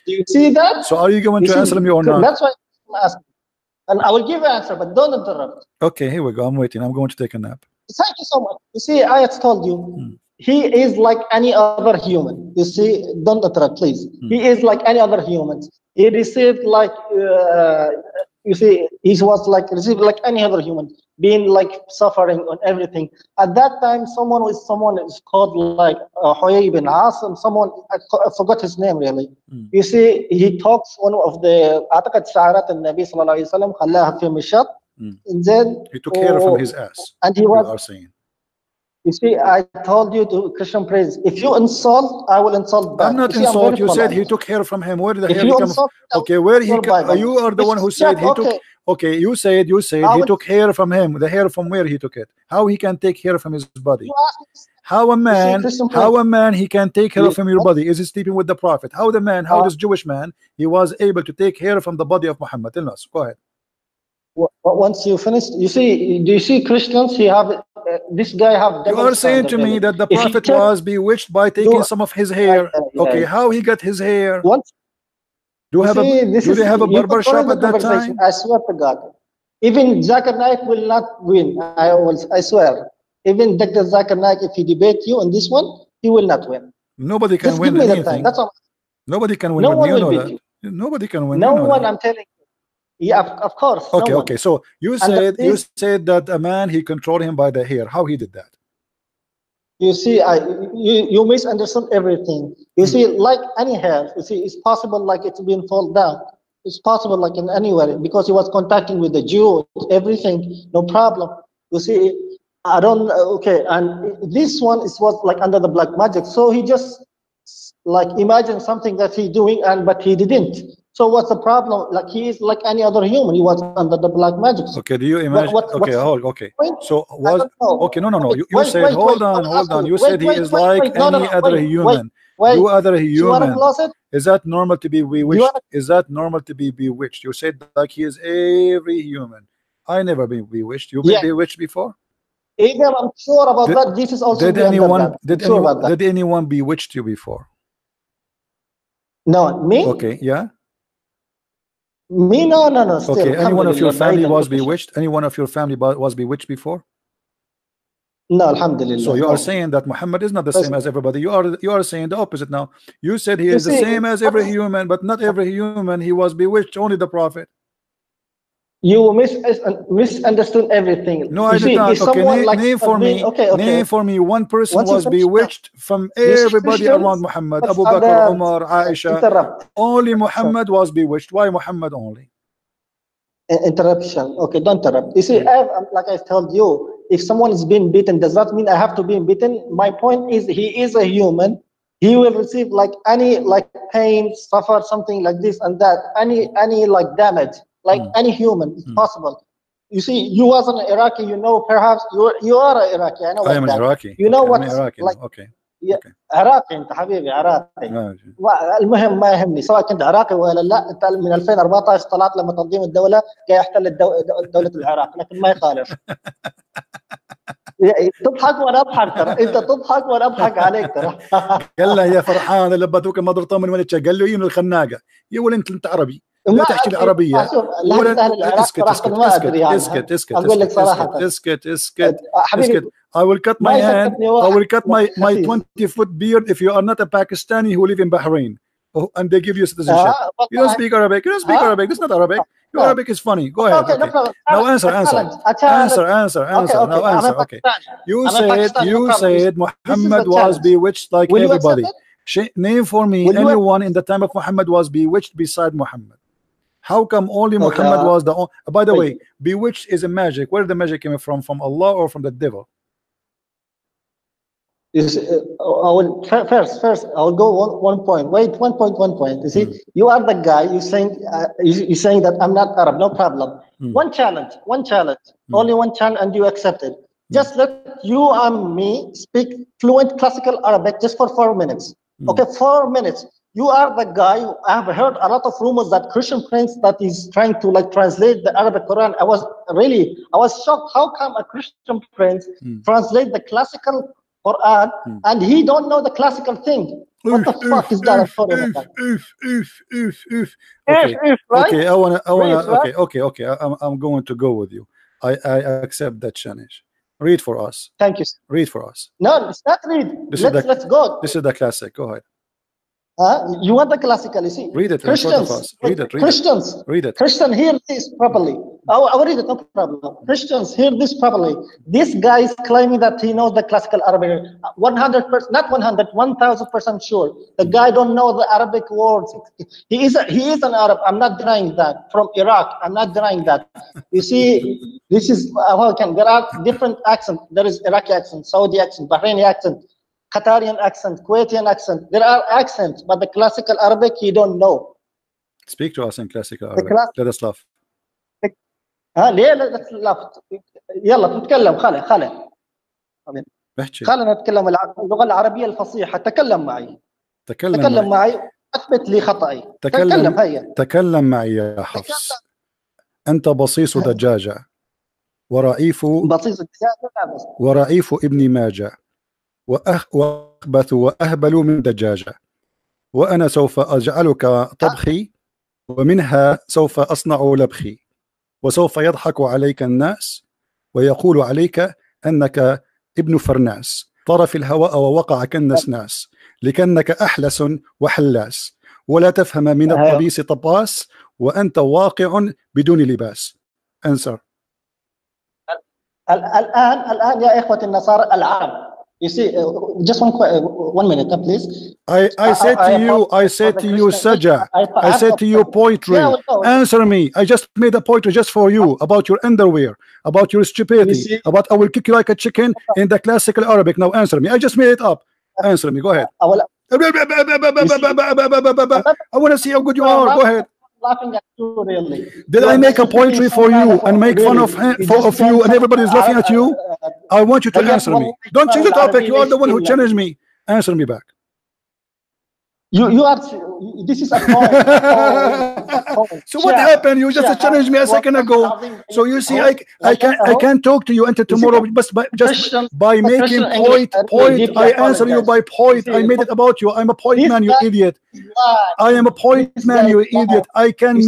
Speaker 4: Do you see that?
Speaker 1: So are you going to answer me or not?
Speaker 4: That's why I'm asking. And I will give an answer, but don't interrupt.
Speaker 1: Okay, here we go. I'm waiting. I'm going to take a nap.
Speaker 4: Thank you so much. You see, I had told you. He is like any other human. You see, don't interrupt, please. He is like any other human. He received like, you see, he was like received like any other human, being like suffering on everything. At that time, someone is called like Huyay bin Asim. Someone I forgot his name really. You see, he talks one of the أعتقد شعارات النبي صلى الله عليه وسلم خلاها في مشط. And then
Speaker 1: he took hair from his ass.
Speaker 4: And he was. You see, I told you to Christian praise. If you insult, I will insult back.
Speaker 1: I'm not insult. You said he took hair from him. Where did the hair come from? Okay, where he? You are the one who said he took. Okay, you said he took hair from him. The hair from where he took it? How he can take hair from his body? How a man he can take hair from your body? Is he sleeping with the prophet? How this Jewish man, he was able to take hair from the body of Muhammad? Tell us. Go ahead.
Speaker 4: Once you finish, do you see Christians? He have this guy have.
Speaker 1: You are saying to me that the prophet was bewitched by taking some of his hair. Okay, how he got his hair? Do they have a barber shop at that time?
Speaker 4: I swear to God, even Zakir Naik will not win. I swear. Even Dr. Zakir Naik, if he debate you on this one, he will not win.
Speaker 1: Nobody can
Speaker 4: Just
Speaker 1: win
Speaker 4: give me the time.
Speaker 1: anything.
Speaker 4: That's all.
Speaker 1: Nobody can win.
Speaker 4: No one
Speaker 1: you
Speaker 4: will
Speaker 1: know
Speaker 4: beat
Speaker 1: that.
Speaker 4: you.
Speaker 1: Nobody can win.
Speaker 4: No
Speaker 1: you know
Speaker 4: one.
Speaker 1: that.
Speaker 4: I'm telling you. Yeah, of course.
Speaker 1: Okay,
Speaker 4: no
Speaker 1: okay.
Speaker 4: one.
Speaker 1: So you said that a man, he controlled him by the hair. How he did that?
Speaker 4: You see, you misunderstood everything. You see, like any hair, you see, it's possible like it's been fall down. It's possible like in anywhere because he was contacting with the Jew, everything, no problem. You see, I don't, okay, and this one was like under the black magic. So he just like imagined something that he doing, but he didn't. So what's the problem? Like he is like any other human. He was under the black magic.
Speaker 1: Okay, do you imagine? Okay, hold. Okay, so was okay. No. You said hold on. You said he is like any other human. You other human. Is that normal to be bewitched? Is that normal to be bewitched? You said like he is every human. I never been bewitched. You been bewitched before?
Speaker 4: Either I'm sure about that. This is also
Speaker 1: did anyone bewitched you before?
Speaker 4: No, me.
Speaker 1: Okay, yeah.
Speaker 4: Me, no. Still,
Speaker 1: okay, any one of your family was bewitched? Any one of your family was bewitched before?
Speaker 4: No, alhamdulillah.
Speaker 1: So you are saying that Muhammad is not the same as everybody. You are saying the opposite now. You said he is the same as every human, but not every human. He was bewitched, only the Prophet.
Speaker 4: You misunderstood everything.
Speaker 1: No, I did not. Okay, name for me. Name for me one person was bewitched from everybody around Muhammad. Abu Bakr, Umar, Aisha. Only Muhammad was bewitched. Why Muhammad only?
Speaker 4: Interruption. Okay, don't interrupt. You see, like I told you, if someone is being beaten, does that mean I have to be beaten? My point is, he is a human. He will receive like any like pain, suffer something like this and that, any like damage. Like any human, it's possible. You see, you as an Iraqi, you know, perhaps you are an Iraqi. I know.
Speaker 1: I am an Iraqi.
Speaker 4: You know what?
Speaker 1: Iraqi.
Speaker 4: Like,
Speaker 1: okay.
Speaker 4: Yeah, عراقي انت حبيبي عراقي. المهم ما يهمني سواء كنت عراقي ولا لا. انت من 2014 طلعت لما تنظيم الدولة جاي يحتل دولة العراق، لكن ما يخالف. تضحك وانا اضحك ترى، انت تضحك وانا اضحك عليك ترى.
Speaker 1: قال له يا فرحان اللي بدوك ما ضرطه من وين قال له يم الخناقه يا ولد انت عربي لا تحكي العربيه ولا اسكت
Speaker 4: اقول لك صراحه
Speaker 1: اسكت I will cut my hand. I will cut my 20-foot beard if you are not a Pakistani who live in Bahrain. Oh, and they give you citizenship. You don't speak Arabic. You don't speak Arabic. This is not Arabic. Your Arabic is funny. Go ahead. Okay. Now answer. Now answer. Okay. You said Muhammad was bewitched like everybody. Name for me anyone in the time of Muhammad was bewitched beside Muhammad. How come only Muhammad was the only? By the way, bewitched is a magic. Where the magic came from Allah or from the devil?
Speaker 4: I will first I will go one point. Wait, one point. You see, you are the guy. You're saying that I'm not Arab. No problem. One challenge. Only one challenge, and you accept it. Just let you and me speak fluent classical Arabic just for 4 minutes. Okay, 4 minutes. You are the guy. I have heard a lot of rumors that Christian Prince that is trying to like translate the Arabic Quran. I was shocked. How come a Christian Prince translate the classical Quran and he don't know the classical thing? What the fuck is that?
Speaker 1: Okay, I wanna. Okay. I'm going to go with you. I accept that challenge. Read for us.
Speaker 4: Thank you.
Speaker 1: Read for us.
Speaker 4: No, it's not read. Let's go.
Speaker 1: This is the classic. Go ahead.
Speaker 4: You want the classical, you see.
Speaker 1: Read it in front of us. Read it. Read it.
Speaker 4: Christian, hear this properly. I will read it, no problem. Christians, hear this properly. This guy is claiming that he knows the classical Arabic. 100%, not 100, 1000% sure. The guy don't know the Arabic words. He is an Arab. I'm not denying that. From Iraq, I'm not denying that. You see, this is there are different accents. There is Iraqi accent, Saudi accent, Bahraini accent, Qatarian accent, Kuwaitian accent. There are accents, but the classical Arabic he don't know.
Speaker 1: Speak to us in classical Arabic. Let us laugh.
Speaker 4: ليه لا تلافت؟ يلا تتكلم خالد خلينا نتكلم اللغة العربية الفصيحة. تكلم معي أثبت لي خطأي.
Speaker 1: تكلم معي يا حفص. أنت بصيص دجاجة ورئيف ابن ماجة وأخبث وأهبل من دجاجة، وأنا سوف أجعلك طبخي ومنها سوف أصنع لبخي، وسوف يضحك عليك الناس ويقول عليك أنك ابن فرناس،
Speaker 5: طار في الهواء ووقع كالنسناس لكنك أحلس وحلاس ولا تفهم من الطبيس طباس وأنت واقع بدون لباس. answer.
Speaker 4: الآن يا إخوة النصارى العرب. You see, just one minute, please.
Speaker 5: I said to you, Saja. I said to you, poetry. Answer me. I just made a poetry just for you about your underwear, about your stupidity, about I will kick you like a chicken in the classical Arabic. Now answer me. I just made it up. Answer me. Go ahead. I want to see how good you are. Go ahead.
Speaker 4: Laughing at you, really.
Speaker 5: Did I make a poetry for you and make fun of you and everybody's laughing at you? I want you to answer me. Don't change the topic. You are the one who challenged me. Answer me back.
Speaker 4: You are. This is a point.
Speaker 5: So what happened? You just challenged me a second ago. So you see, I can't talk to you until tomorrow. Just by making point. I answer you by point. I made it about you. I'm a point man, you idiot. I am a point man, you idiot. I can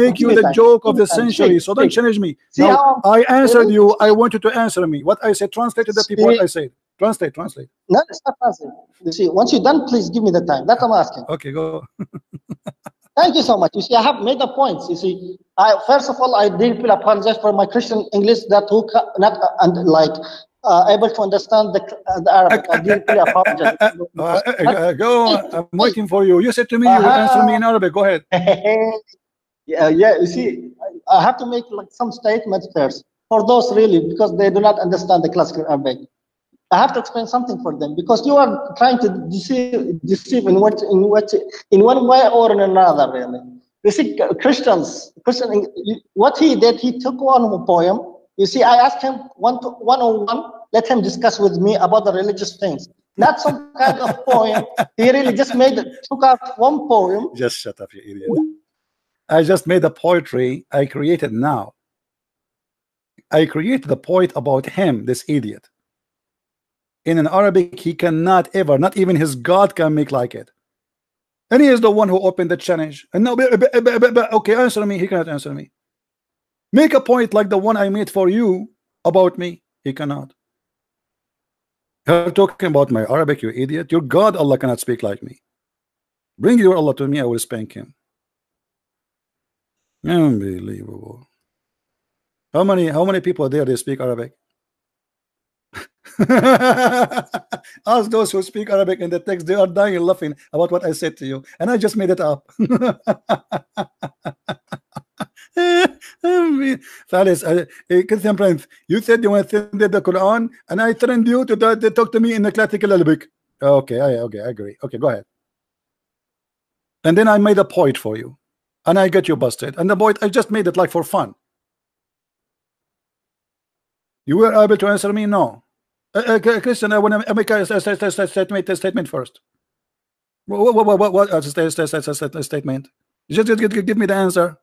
Speaker 5: make you the joke of the century. So don't challenge me. Now, I answered you. I want you to answer me. What I said, translate to the people what I said. Translate.
Speaker 4: No, it's not translate. You see, once you're done, please give me the time. That's what I'm asking.
Speaker 5: Okay, go.
Speaker 4: Thank you so much. You see, I have made the points. You see, first of all, I deeply apologize for my Christian English that who not able to understand the Arabic. I deeply apologize.
Speaker 5: Go. I'm waiting for you. You said to me you would answer me in Arabic. Go ahead.
Speaker 4: Yeah. You see, I have to make some statements first for those really because they do not understand the classical Arabic. I have to explain something for them because you are trying to deceive in one way or in another. Really, you see, what he did, he took one poem. You see, I asked him one-on-one, let him discuss with me about the religious things, not some kind of poem. He really just took out one poem.
Speaker 5: Just shut up, you idiot. I just made a poetry I created now. I created the poet about him, this idiot. In an Arabic, he cannot ever, not even his God can make like it. And he is the one who opened the challenge. And now, okay, answer me. He cannot answer me. Make a point like the one I made for you about me. He cannot. You're talking about my Arabic, you idiot. Your God, Allah, cannot speak like me. Bring your Allah to me, I will spank him. Unbelievable. How many people there they speak Arabic? Ask those who speak Arabic in the text, they are dying laughing about what I said to you, and I just made it up. Christian Prince, you said you want to send the Quran, and I trained you to talk to me in the classical Arabic. Okay, I agree. Okay, go ahead. And then I made a point for you, and I get you busted. And the point I just made it like for fun. You were able to answer me? No. Christian, I want to make a statement first. What statement? Just give me the answer.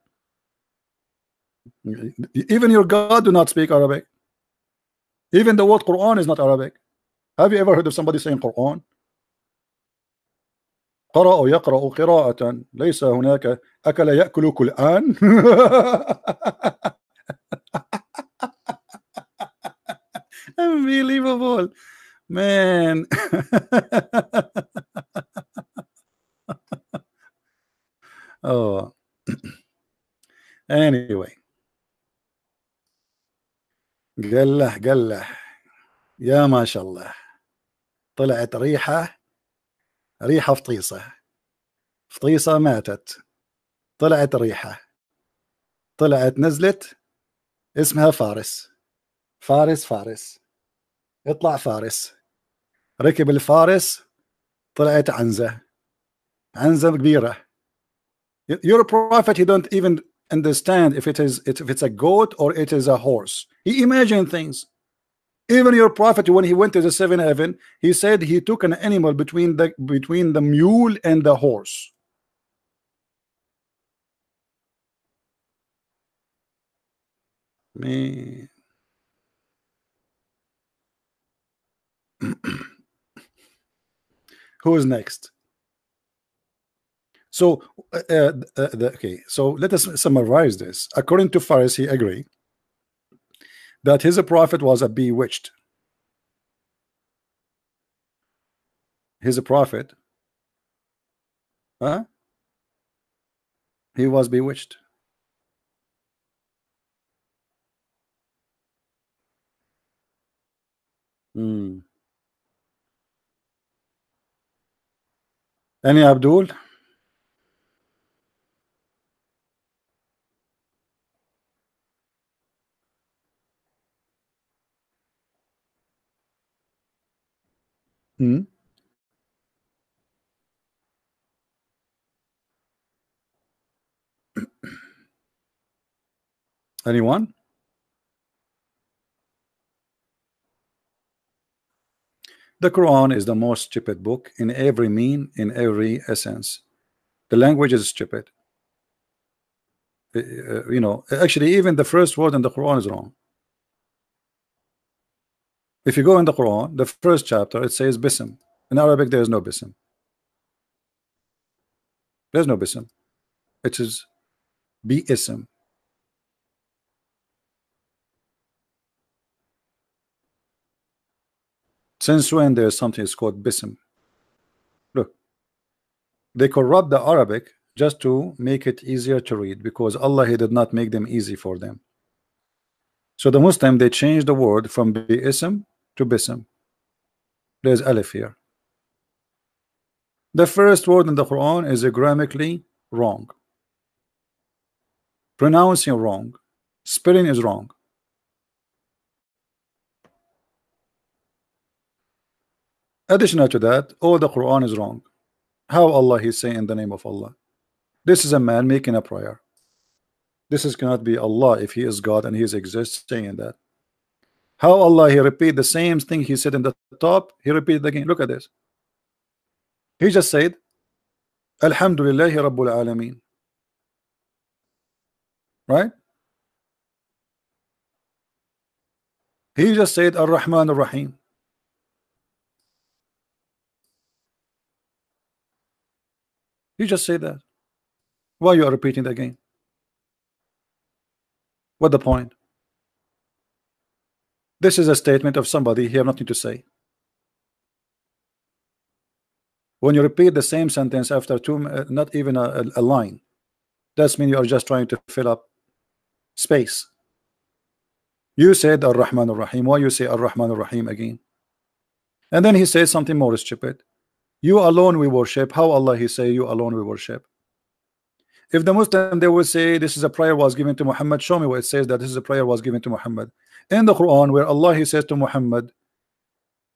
Speaker 5: Even your God do not speak Arabic. Even the word Quran is not Arabic. Have you ever heard of somebody saying Quran? قرأ يقرأ قراءة ليس هناك أكل يأكل كلآن. Unbelievable, man. Oh, anyway. قال له يا ما شاء الله طلعت ريحة فطيصة ماتت، طلعت ريحة، طلعت نزلت اسمها فارس. اطلع فارس، ركب الفارس، طلعت عنزة كبيرة. Your prophet, he don't even understand if it's a goat or it is a horse. He imagined things. Even your prophet, when he went to the seventh heaven, he said he took an animal between the mule and the horse. Man. Who is next? So okay, so let us summarize this. According to Faris, he agreed that his prophet was a bewitched. He's a prophet. Huh? He was bewitched. Hmm. Any Abdul? Hmm? Anyone? The Quran is the most stupid book in every mean, in every essence. The language is stupid. You know, actually, even the first word in the Quran is wrong. If you go in the Quran, the first chapter, it says Bism. In Arabic, there is no Bism. There's no Bism. It is Bi-ism. Since when there is something is called Bism? Look, they corrupt the Arabic just to make it easier to read, because Allah, He did not make them easy for them. So the Muslim, they changed the word from Bi-ism to Bism. There's Alif here. The first word in the Quran is grammatically wrong, pronouncing wrong, spelling is wrong. Additional to that, all the Quran is wrong. How Allah He say in the name of Allah? This is a man making a prayer. This is cannot be Allah if He is God and He exists saying that. How Allah He repeat the same thing He said in the top, He repeated again. Look at this. He just said Alhamdulillahi Rabbul Alameen. Right? He just said Ar-Rahman Ar-Rahim. You just say that. Why you are repeating it again? What the point? This is a statement of somebody he have nothing to say. When you repeat the same sentence after two, not even a line, that's mean you are just trying to fill up space. You said Ar-Rahman Ar-Rahim. Why you say Ar-Rahman Ar-Rahim again? And then he says something more stupid. You alone we worship. How Allah He say you alone we worship? If the Muslim, they will say this is a prayer was given to Muhammad, show me where it says that this is a prayer was given to Muhammad. In the Quran, where Allah He says to Muhammad,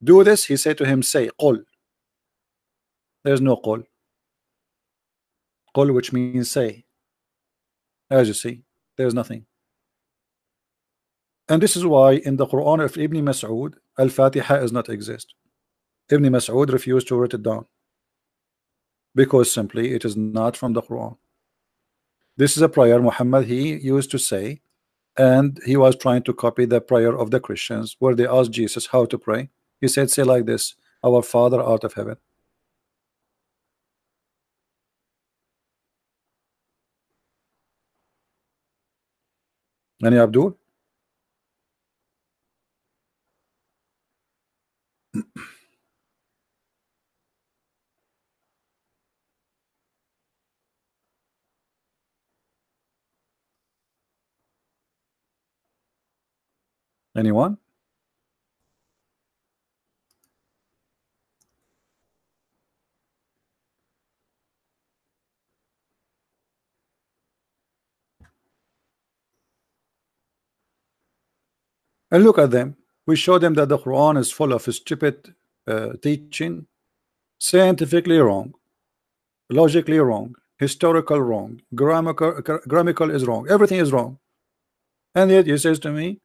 Speaker 5: do this, He said to him, say Qul. There's no Qul. Qul, which means say. As you see, there's nothing. And this is why in the Quran of Ibn Mas'ud, Al-Fatiha does not exist. Ibn Mas'ud refused to write it down because simply it is not from the Quran. This is a prayer Muhammad he used to say, and he was trying to copy the prayer of the Christians where they asked Jesus how to pray. He said, say like this, our Father art of heaven. Any Abdul? Anyone? And look at them. We show them that the Quran is full of stupid teaching, scientifically wrong, logically wrong, historical wrong, grammatical is wrong, everything is wrong. And yet he says to me,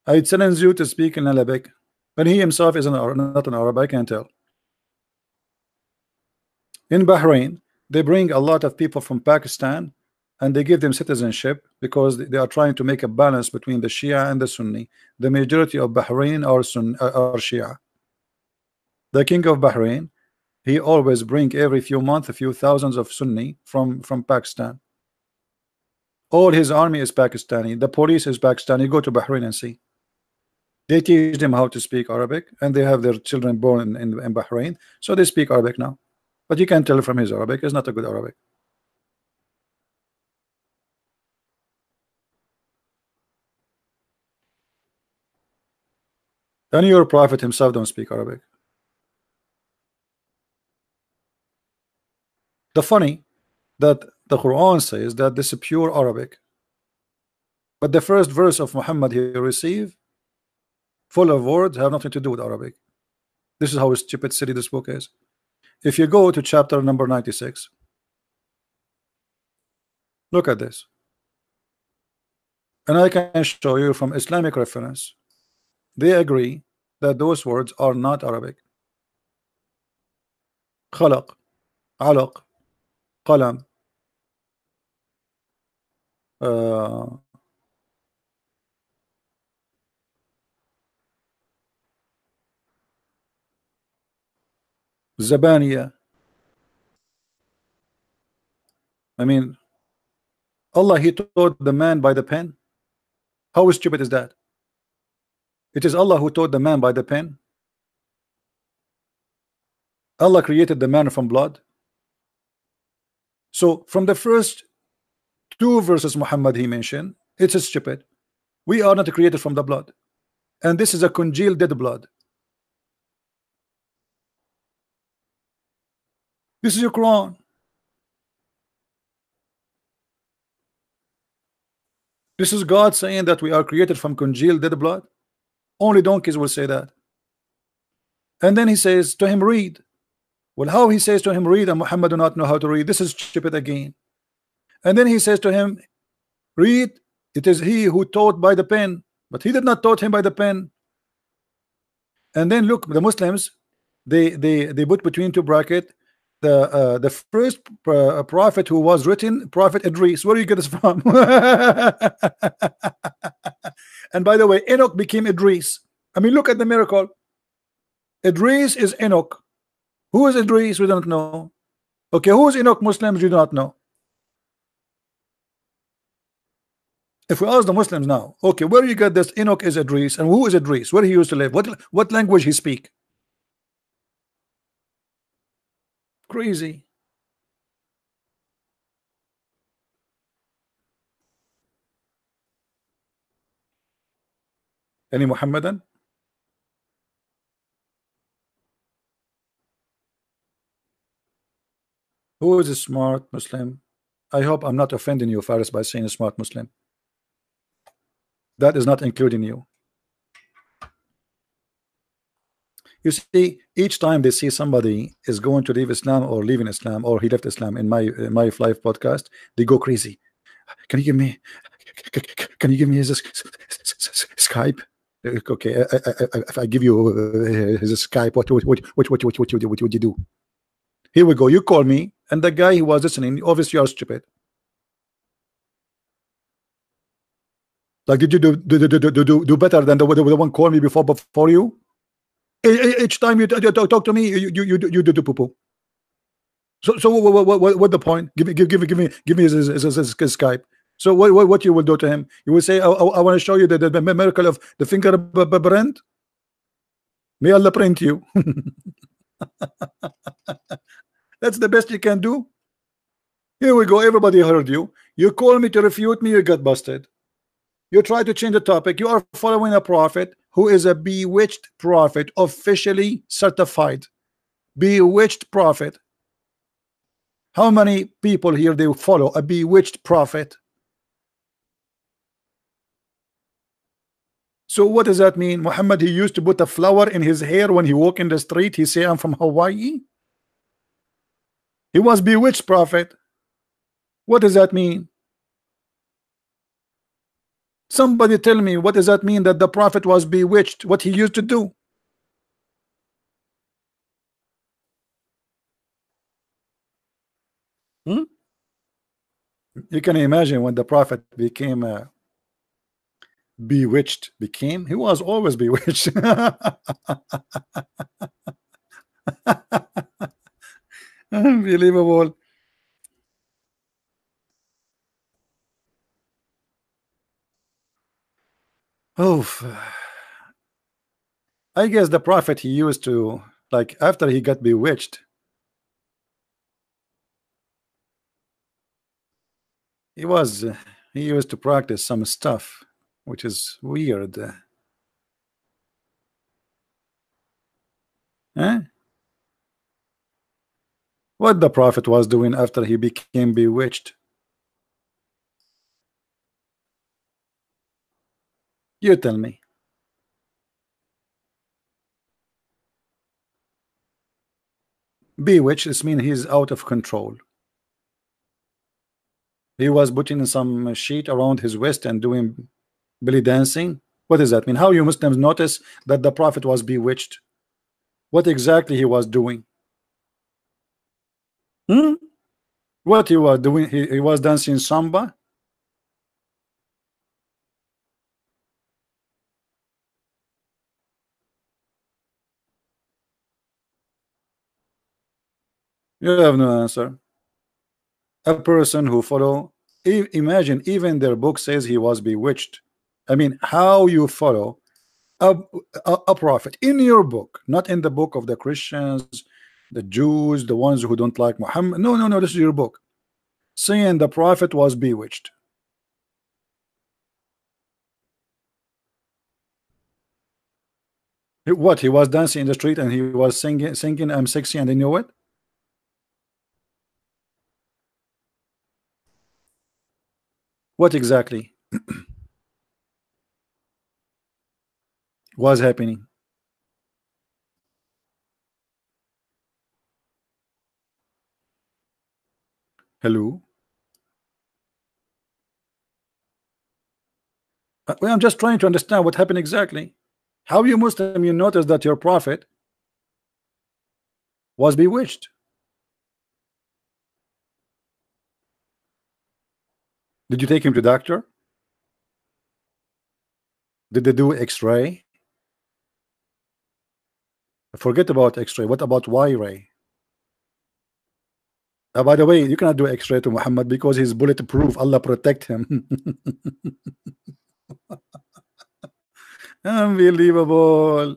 Speaker 5: I challenge you to speak in Arabic. When he himself is not an Arab, I can tell. In Bahrain, they bring a lot of people from Pakistan and they give them citizenship because they are trying to make a balance between the Shia and the Sunni. The majority of Bahrain are Shia. The king of Bahrain, he always bring every few months a few thousands of Sunni from Pakistan. All his army is Pakistani. The police is Pakistani. Go to Bahrain and see. They teach them how to speak Arabic, and they have their children born in Bahrain, so they speak Arabic now. But you can tell from his Arabic, it's not a good Arabic. And your prophet himself don't speak Arabic. The funny that the Quran says that this is pure Arabic, but the first verse of Muhammad he received, full of words, have nothing to do with Arabic. This is how stupid silly this book is. If you go to chapter number 96, look at this, and I can show you from Islamic reference. They agree that those words are not Arabic. خلق, علق, قلم, Zabaniya. I mean, Allah, he taught the man by the pen. How stupid is that? It is Allah who taught the man by the pen. Allah created the man from blood. So from the first two verses Muhammad he mentioned, it's stupid. We are not created from the blood, and this is a congealed dead blood. This is your Quran. This is God saying that we are created from congealed dead blood. Only donkeys will say that. And then he says to him, read. Well, how he says to him, read, and Muhammad do not know how to read? This is stupid again. And then he says to him, read. It is he who taught by the pen, but he did not taught him by the pen. And then look, the Muslims, they put between two brackets the first prophet who was written, Prophet Idris. Where do you get this from? And by the way, Enoch became Idris. I mean, look at the miracle. Idris is Enoch. Who is Idris? We don't know. Okay, who is Enoch? Muslims, you do not know. If we ask the Muslims now, okay, where you get this? Enoch is Idris, and who is Idris? Where he used to live? What language he speak? Crazy. Any Muhammadan? Who is a smart Muslim? I hope I'm not offending you, Faris, by saying a smart Muslim. That is not including you. You see, each time they see somebody is going to leave Islam or leaving Islam or he left Islam in my live podcast, they go crazy. Can you give me his Skype? Okay, if I give you his Skype, what would you do? Here we go. You call me, and the guy who was listening, obviously you are stupid. Like, did you do better than the one call me before you? Each time you talk to me, you do poo poo. So what the point? Give me his Skype. So what you will do to him? You will say, I want to show you the miracle of the fingerprint. May Allah print you. That's the best you can do. Here we go. Everybody heard you. You call me to refute me, you got busted. You try to change the topic. You are following a prophet who is a bewitched prophet, officially certified. Bewitched prophet. How many people here they follow a bewitched prophet? So what does that mean? Muhammad, he used to put a flower in his hair when he walked in the street. He say, I'm from Hawaii. He was bewitched prophet. What does that mean? Somebody tell me, what does that mean that the prophet was bewitched? What he used to do? You can imagine when the prophet became bewitched. He was always bewitched. Unbelievable. Oh, I guess the prophet he used to, like, after he got bewitched, he was he used to practice some stuff which is weird. Eh? What the prophet was doing after he became bewitched? You tell me. Bewitched is mean he's out of control. He was putting some sheet around his waist and doing belly dancing. What does that mean? How you Muslims notice that the prophet was bewitched? What exactly he was doing? Hmm? What he was doing? He was dancing samba. You have no answer. A person who follow, imagine even their book says he was bewitched. I mean, how you follow a, a prophet in your book, not in the book of the Christians, the Jews, the ones who don't like Muhammad. No, no, no, this is your book saying the prophet was bewitched. What, he was dancing in the street and he was singing I'm sexy and they knew it? What exactly was happening? Hello? Well, I'm just trying to understand what happened exactly. How you Muslim you notice that your prophet was bewitched? Did you take him to doctor? Did they do x-ray? Forget about x-ray. What about y-ray? By the way, you cannot do x-ray to Muhammad because he's bulletproof. Allah protect him. Unbelievable.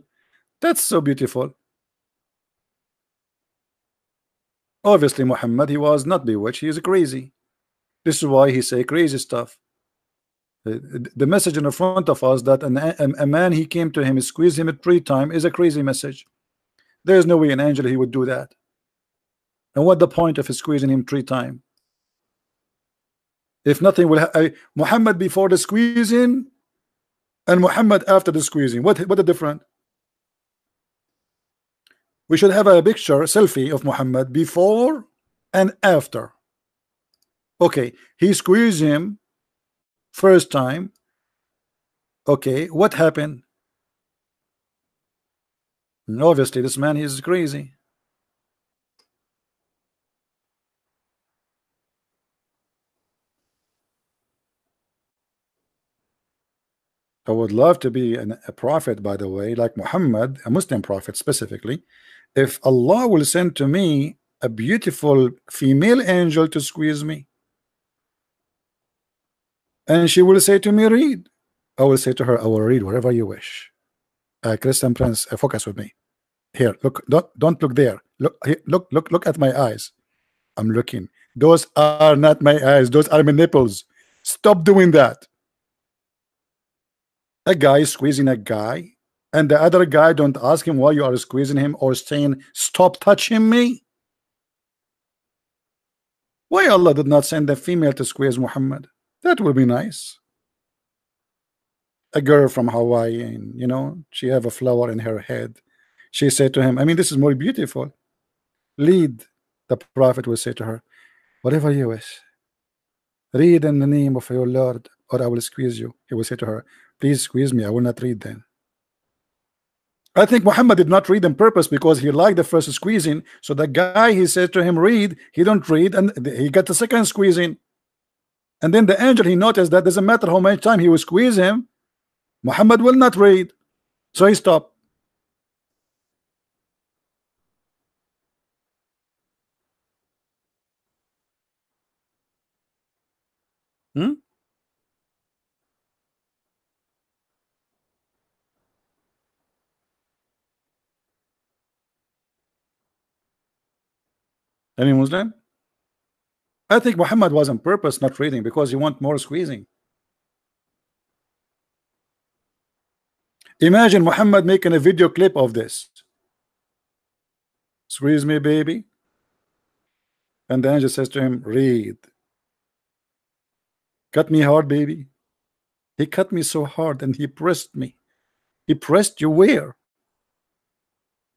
Speaker 5: That's so beautiful. Obviously Muhammad, he was not bewitched, he is crazy. This is why he say crazy stuff. The message in the front of us that a man he came to him, squeezed him at 3 times is a crazy message. There's no way an angel he would do that. And what the point of squeezing him 3 times? If nothing will Muhammad before the squeezing and Muhammad after the squeezing, what the difference? We should have a picture, selfie of Muhammad before and after. Okay, he squeezed him first time. Okay, what happened? Obviously this man is crazy. I would love to be a prophet, by the way, like Muhammad, a Muslim prophet specifically. If Allah will send to me a beautiful female angel to squeeze me, and she will say to me, read. I will say to her, I will read wherever you wish. Christian Prince, focus with me. Here, look, don't look there. Look, here, look at my eyes. I'm looking. Those are not my eyes. Those are my nipples. Stop doing that. A guy is squeezing a guy, and the other guy don't ask him why you are squeezing him or saying, stop touching me. Why Allah did not send a female to squeeze Muhammad? That would be nice. A girl from Hawaii, and you know, she have a flower in her head. She said to him, I mean, this is more beautiful. Lead. The prophet will say to her, whatever you wish. Read in the name of your Lord, or I will squeeze you. He will say to her, please squeeze me, I will not read then. I think Muhammad did not read on purpose because he liked the first squeezing. So the guy, he said to him, read, he don't read, and he got the second squeezing. And then the angel, he noticed that doesn't matter how much time he will squeeze him, Muhammad will not read. So he stopped. Hmm? Any Muslim? I think Muhammad was on purpose not reading because he want more squeezing. Imagine Muhammad making a video clip of this. Squeeze me, baby. And the angel says to him, read. Cut me hard, baby. He cut me so hard and he pressed me. He pressed you where?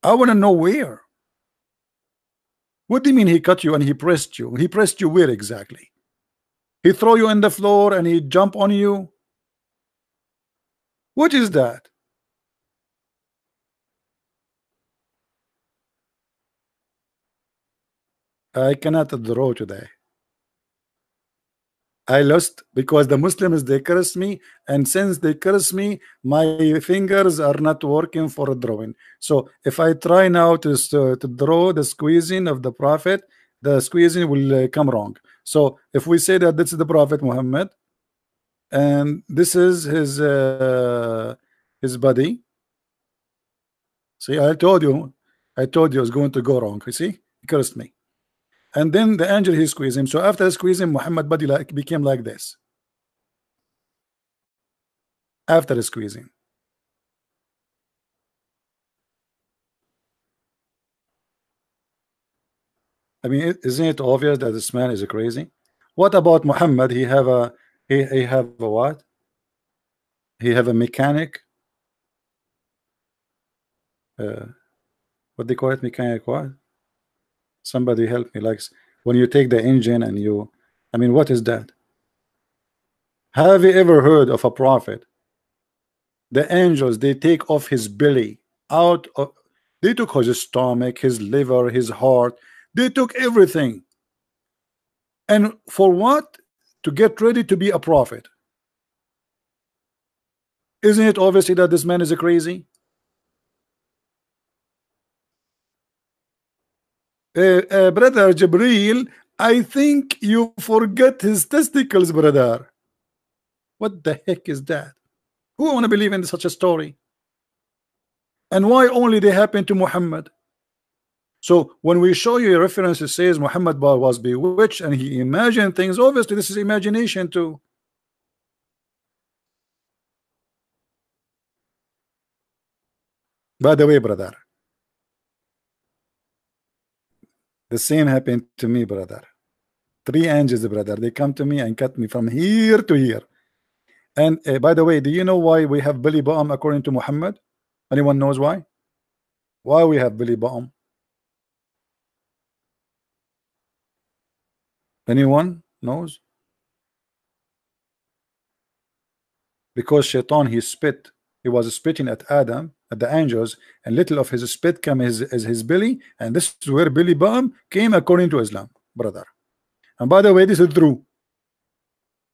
Speaker 5: I want to know where. What do you mean he cut you and he pressed you? He pressed you where exactly? He throw you on the floor and he jump on you? What is that? I cannot draw today. I lost because the Muslims, they curse me, and since they curse me, my fingers are not working for drawing. So if I try now to draw the squeezing of the Prophet, the squeezing will come wrong. So if we say that this is the Prophet Muhammad and this is his body, see, I told you it's going to go wrong. You see, he cursed me. And then the angel, he squeezed him. So after squeezing, Muhammad body became like this. After the squeezing. I mean, isn't it obvious that this man is crazy? What about Muhammad? He have a what? He have a mechanic. What they call it? Mechanic what? Somebody help me. Like when you take the engine and you, I mean, what is that? Have you ever heard of a prophet? The angels, they take off his belly out of, they took his stomach, his liver, his heart, they took everything. And for what? To get ready to be a prophet. Isn't it obviously that this man is crazy? Brother Jibril, I think you forget his testicles, brother. What the heck is that? Who want to believe in such a story? And why only they happen to Muhammad? So when we show you a reference, it says Muhammad was bewitched and he imagined things. Obviously, this is imagination too. By the way, brother, the same happened to me, brother. 3 angels, brother. They come to me and cut me from here to here. And by the way, do you know why we have belly bottom according to Muhammad? Anyone knows why? Why we have belly bottom? Anyone knows? Because Shaitan, he spit. He was spitting at Adam, at the angels, and little of his spit came as his belly, and this is where belly bottom came according to Islam, brother. And by the way, this is true.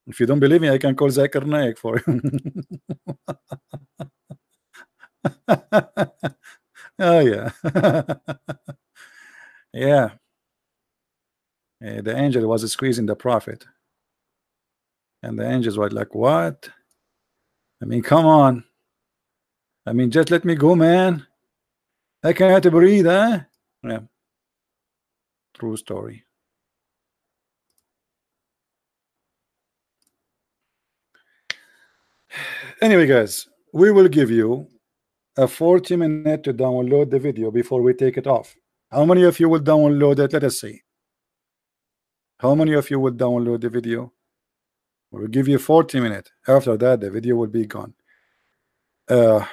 Speaker 5: If you don't believe me, I can call Zakir Naik for you. Oh yeah. Yeah. The angel was squeezing the prophet, and the angels were like, what? I mean, come on. I mean, just let me go, man. I can't breathe, huh? Yeah. True story. Anyway, guys, we will give you a 40-minute to download the video before we take it off. How many of you will download it? Let us see. How many of you will download the video? We'll give you 40 minutes. After that, the video will be gone. I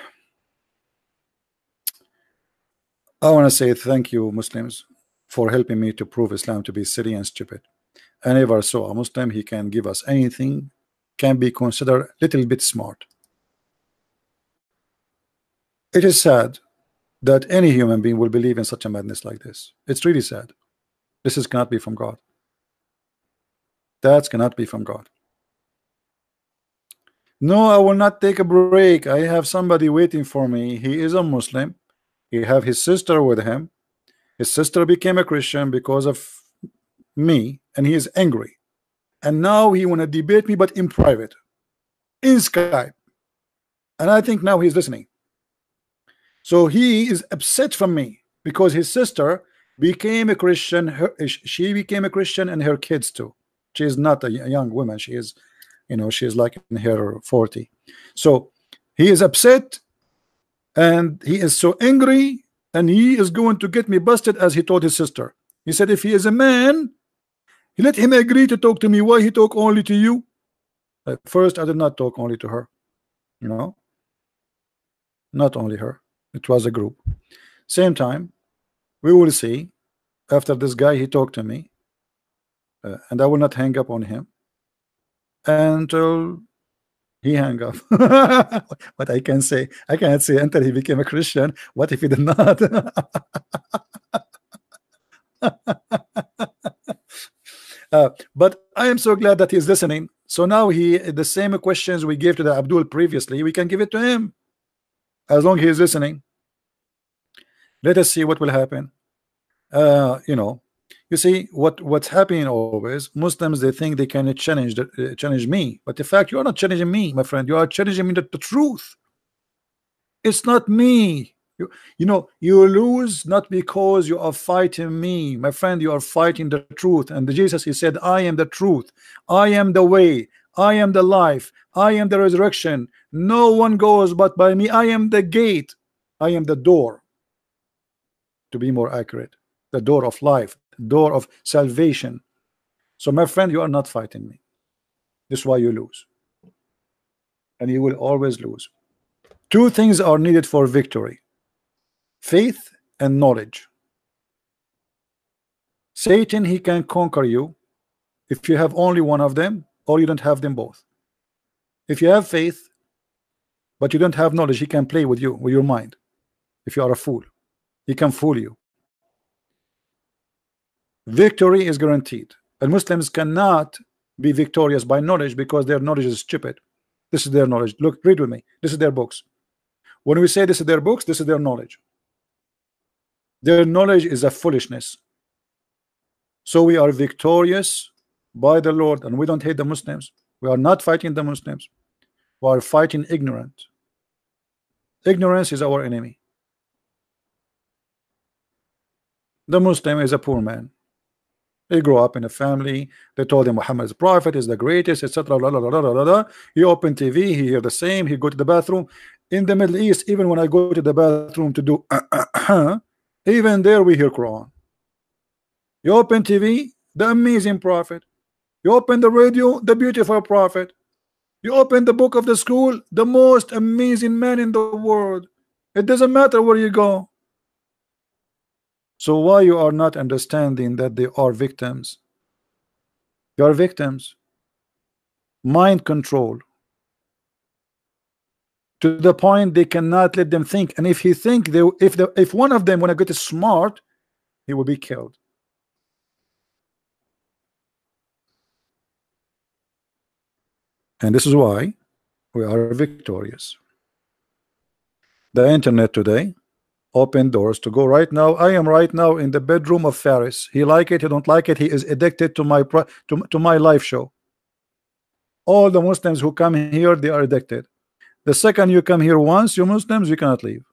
Speaker 5: want to say thank you, Muslims, for helping me to prove Islam to be silly and stupid. I never saw a Muslim he can give us anything can be considered a little bit smart. It is sad that any human being will believe in such a madness like this. It's really sad. This cannot be from God. That cannot be from God. No, I will not take a break. I have somebody waiting for me. He is a Muslim. He have his sister with him. His sister became a Christian because of me, and he is angry. And now he want to debate me, but in private, in Skype. And I think now he's listening. So he is upset from me because his sister became a Christian. She became a Christian, and her kids too. She is not a young woman. She is, you know, she is like in her 40. So he is upset, and he is so angry, and he is going to get me busted, as he told his sister. He said, if he is a man, let him agree to talk to me. Why he talk only to you? At first, I did not talk only to her. You know, not only her. It was a group. Same time, we will see. After this guy, he talked to me, and I will not hang up on him until he hang up. What I can say, I cannot say until he became a Christian. What if he did not? But I am so glad that he's listening. So now the same questions we gave to the Abdul previously, we can give it to him, as long as he is listening. Let us see what will happen. You know, you see what's happening always. Muslims, they think they can challenge me, but in fact, you are not challenging me, my friend. You are challenging me the truth. It's not me. You know, you lose not because you are fighting me, my friend. You are fighting the truth. And Jesus, he said, I am the truth, I am the way, I am the life, I am the resurrection. No one goes but by me. I am the gate, I am the door, to be more accurate, the door of life, the door of salvation. So my friend, you are not fighting me. This is why you lose, and you will always lose. Two things are needed for victory: faith and knowledge. Satan, he can conquer you if you have only one of them, or you don't have them both. If you have faith but you don't have knowledge, he can play with you, with your mind. If you are a fool, he can fool you. Victory is guaranteed, and Muslims cannot be victorious by knowledge, because their knowledge is stupid. This is their knowledge. Look, read with me. This is their books. When we say this is their books, this is their knowledge. Their knowledge is a foolishness. So we are victorious by the Lord, and we don't hate the Muslims. We are not fighting the Muslims. We are fighting ignorant. Ignorance is our enemy. The Muslim is a poor man. He grew up in a family. They told him Muhammad is a prophet, is the greatest, etc. He opened TV, he hear the same. He go to the bathroom. In the Middle East, even when I go to the bathroom to do even there we hear Quran. You open TV, the amazing prophet. You open the radio, the beautiful prophet. You open the book of the school, the most amazing man in the world. It doesn't matter where you go. So why you are not understanding that they are victims? You are victims. Mind control, to the point they cannot let them think. And if he think they, if one of them want to get smart, he will be killed. And this is why we are victorious. The internet today open doors to go. Right now, I am right now in the bedroom of Faris. He like it, he don't like it. He is addicted to my to my live show. All the Muslims who come here, they are addicted. The second you come here once, you Muslims, you cannot leave,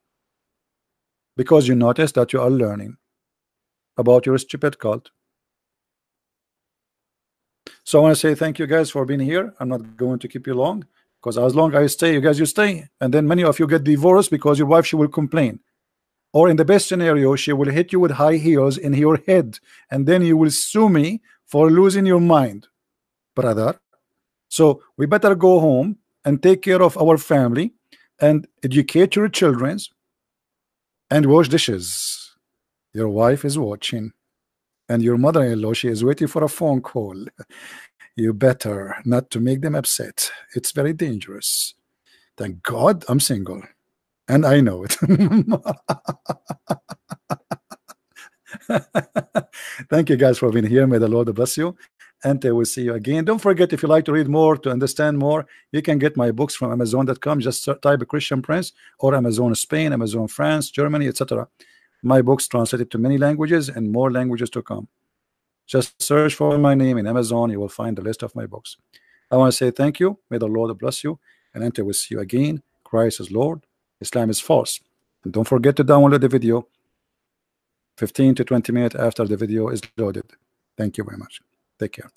Speaker 5: because you notice that you are learning about your stupid cult. So I want to say thank you guys for being here. I'm not going to keep you long, because as long as I stay, you guys, you stay. And then many of you get divorced because your wife, she will complain. Or in the best scenario, she will hit you with high heels in your head, and then you will sue me for losing your mind, brother. So we better go home and take care of our family and educate your children and wash dishes. Your wife is watching, and your mother-in-law, she is waiting for a phone call. You better not to make them upset. It's very dangerous. Thank God I'm single, and I know it. Thank you guys for being here. May the Lord bless you, and I will see you again. Don't forget, if you like to read more, to understand more, you can get my books from Amazon.com. Just type Christian Prince, or Amazon Spain, Amazon France, Germany, etc. My books translated to many languages, and more languages to come. Just search for my name in Amazon. You will find the list of my books. I want to say thank you. May the Lord bless you, and until we see you again, Christ is Lord, Islam is false. And don't forget to download the video 15 to 20 minutes after the video is loaded. Thank you very much. Take care.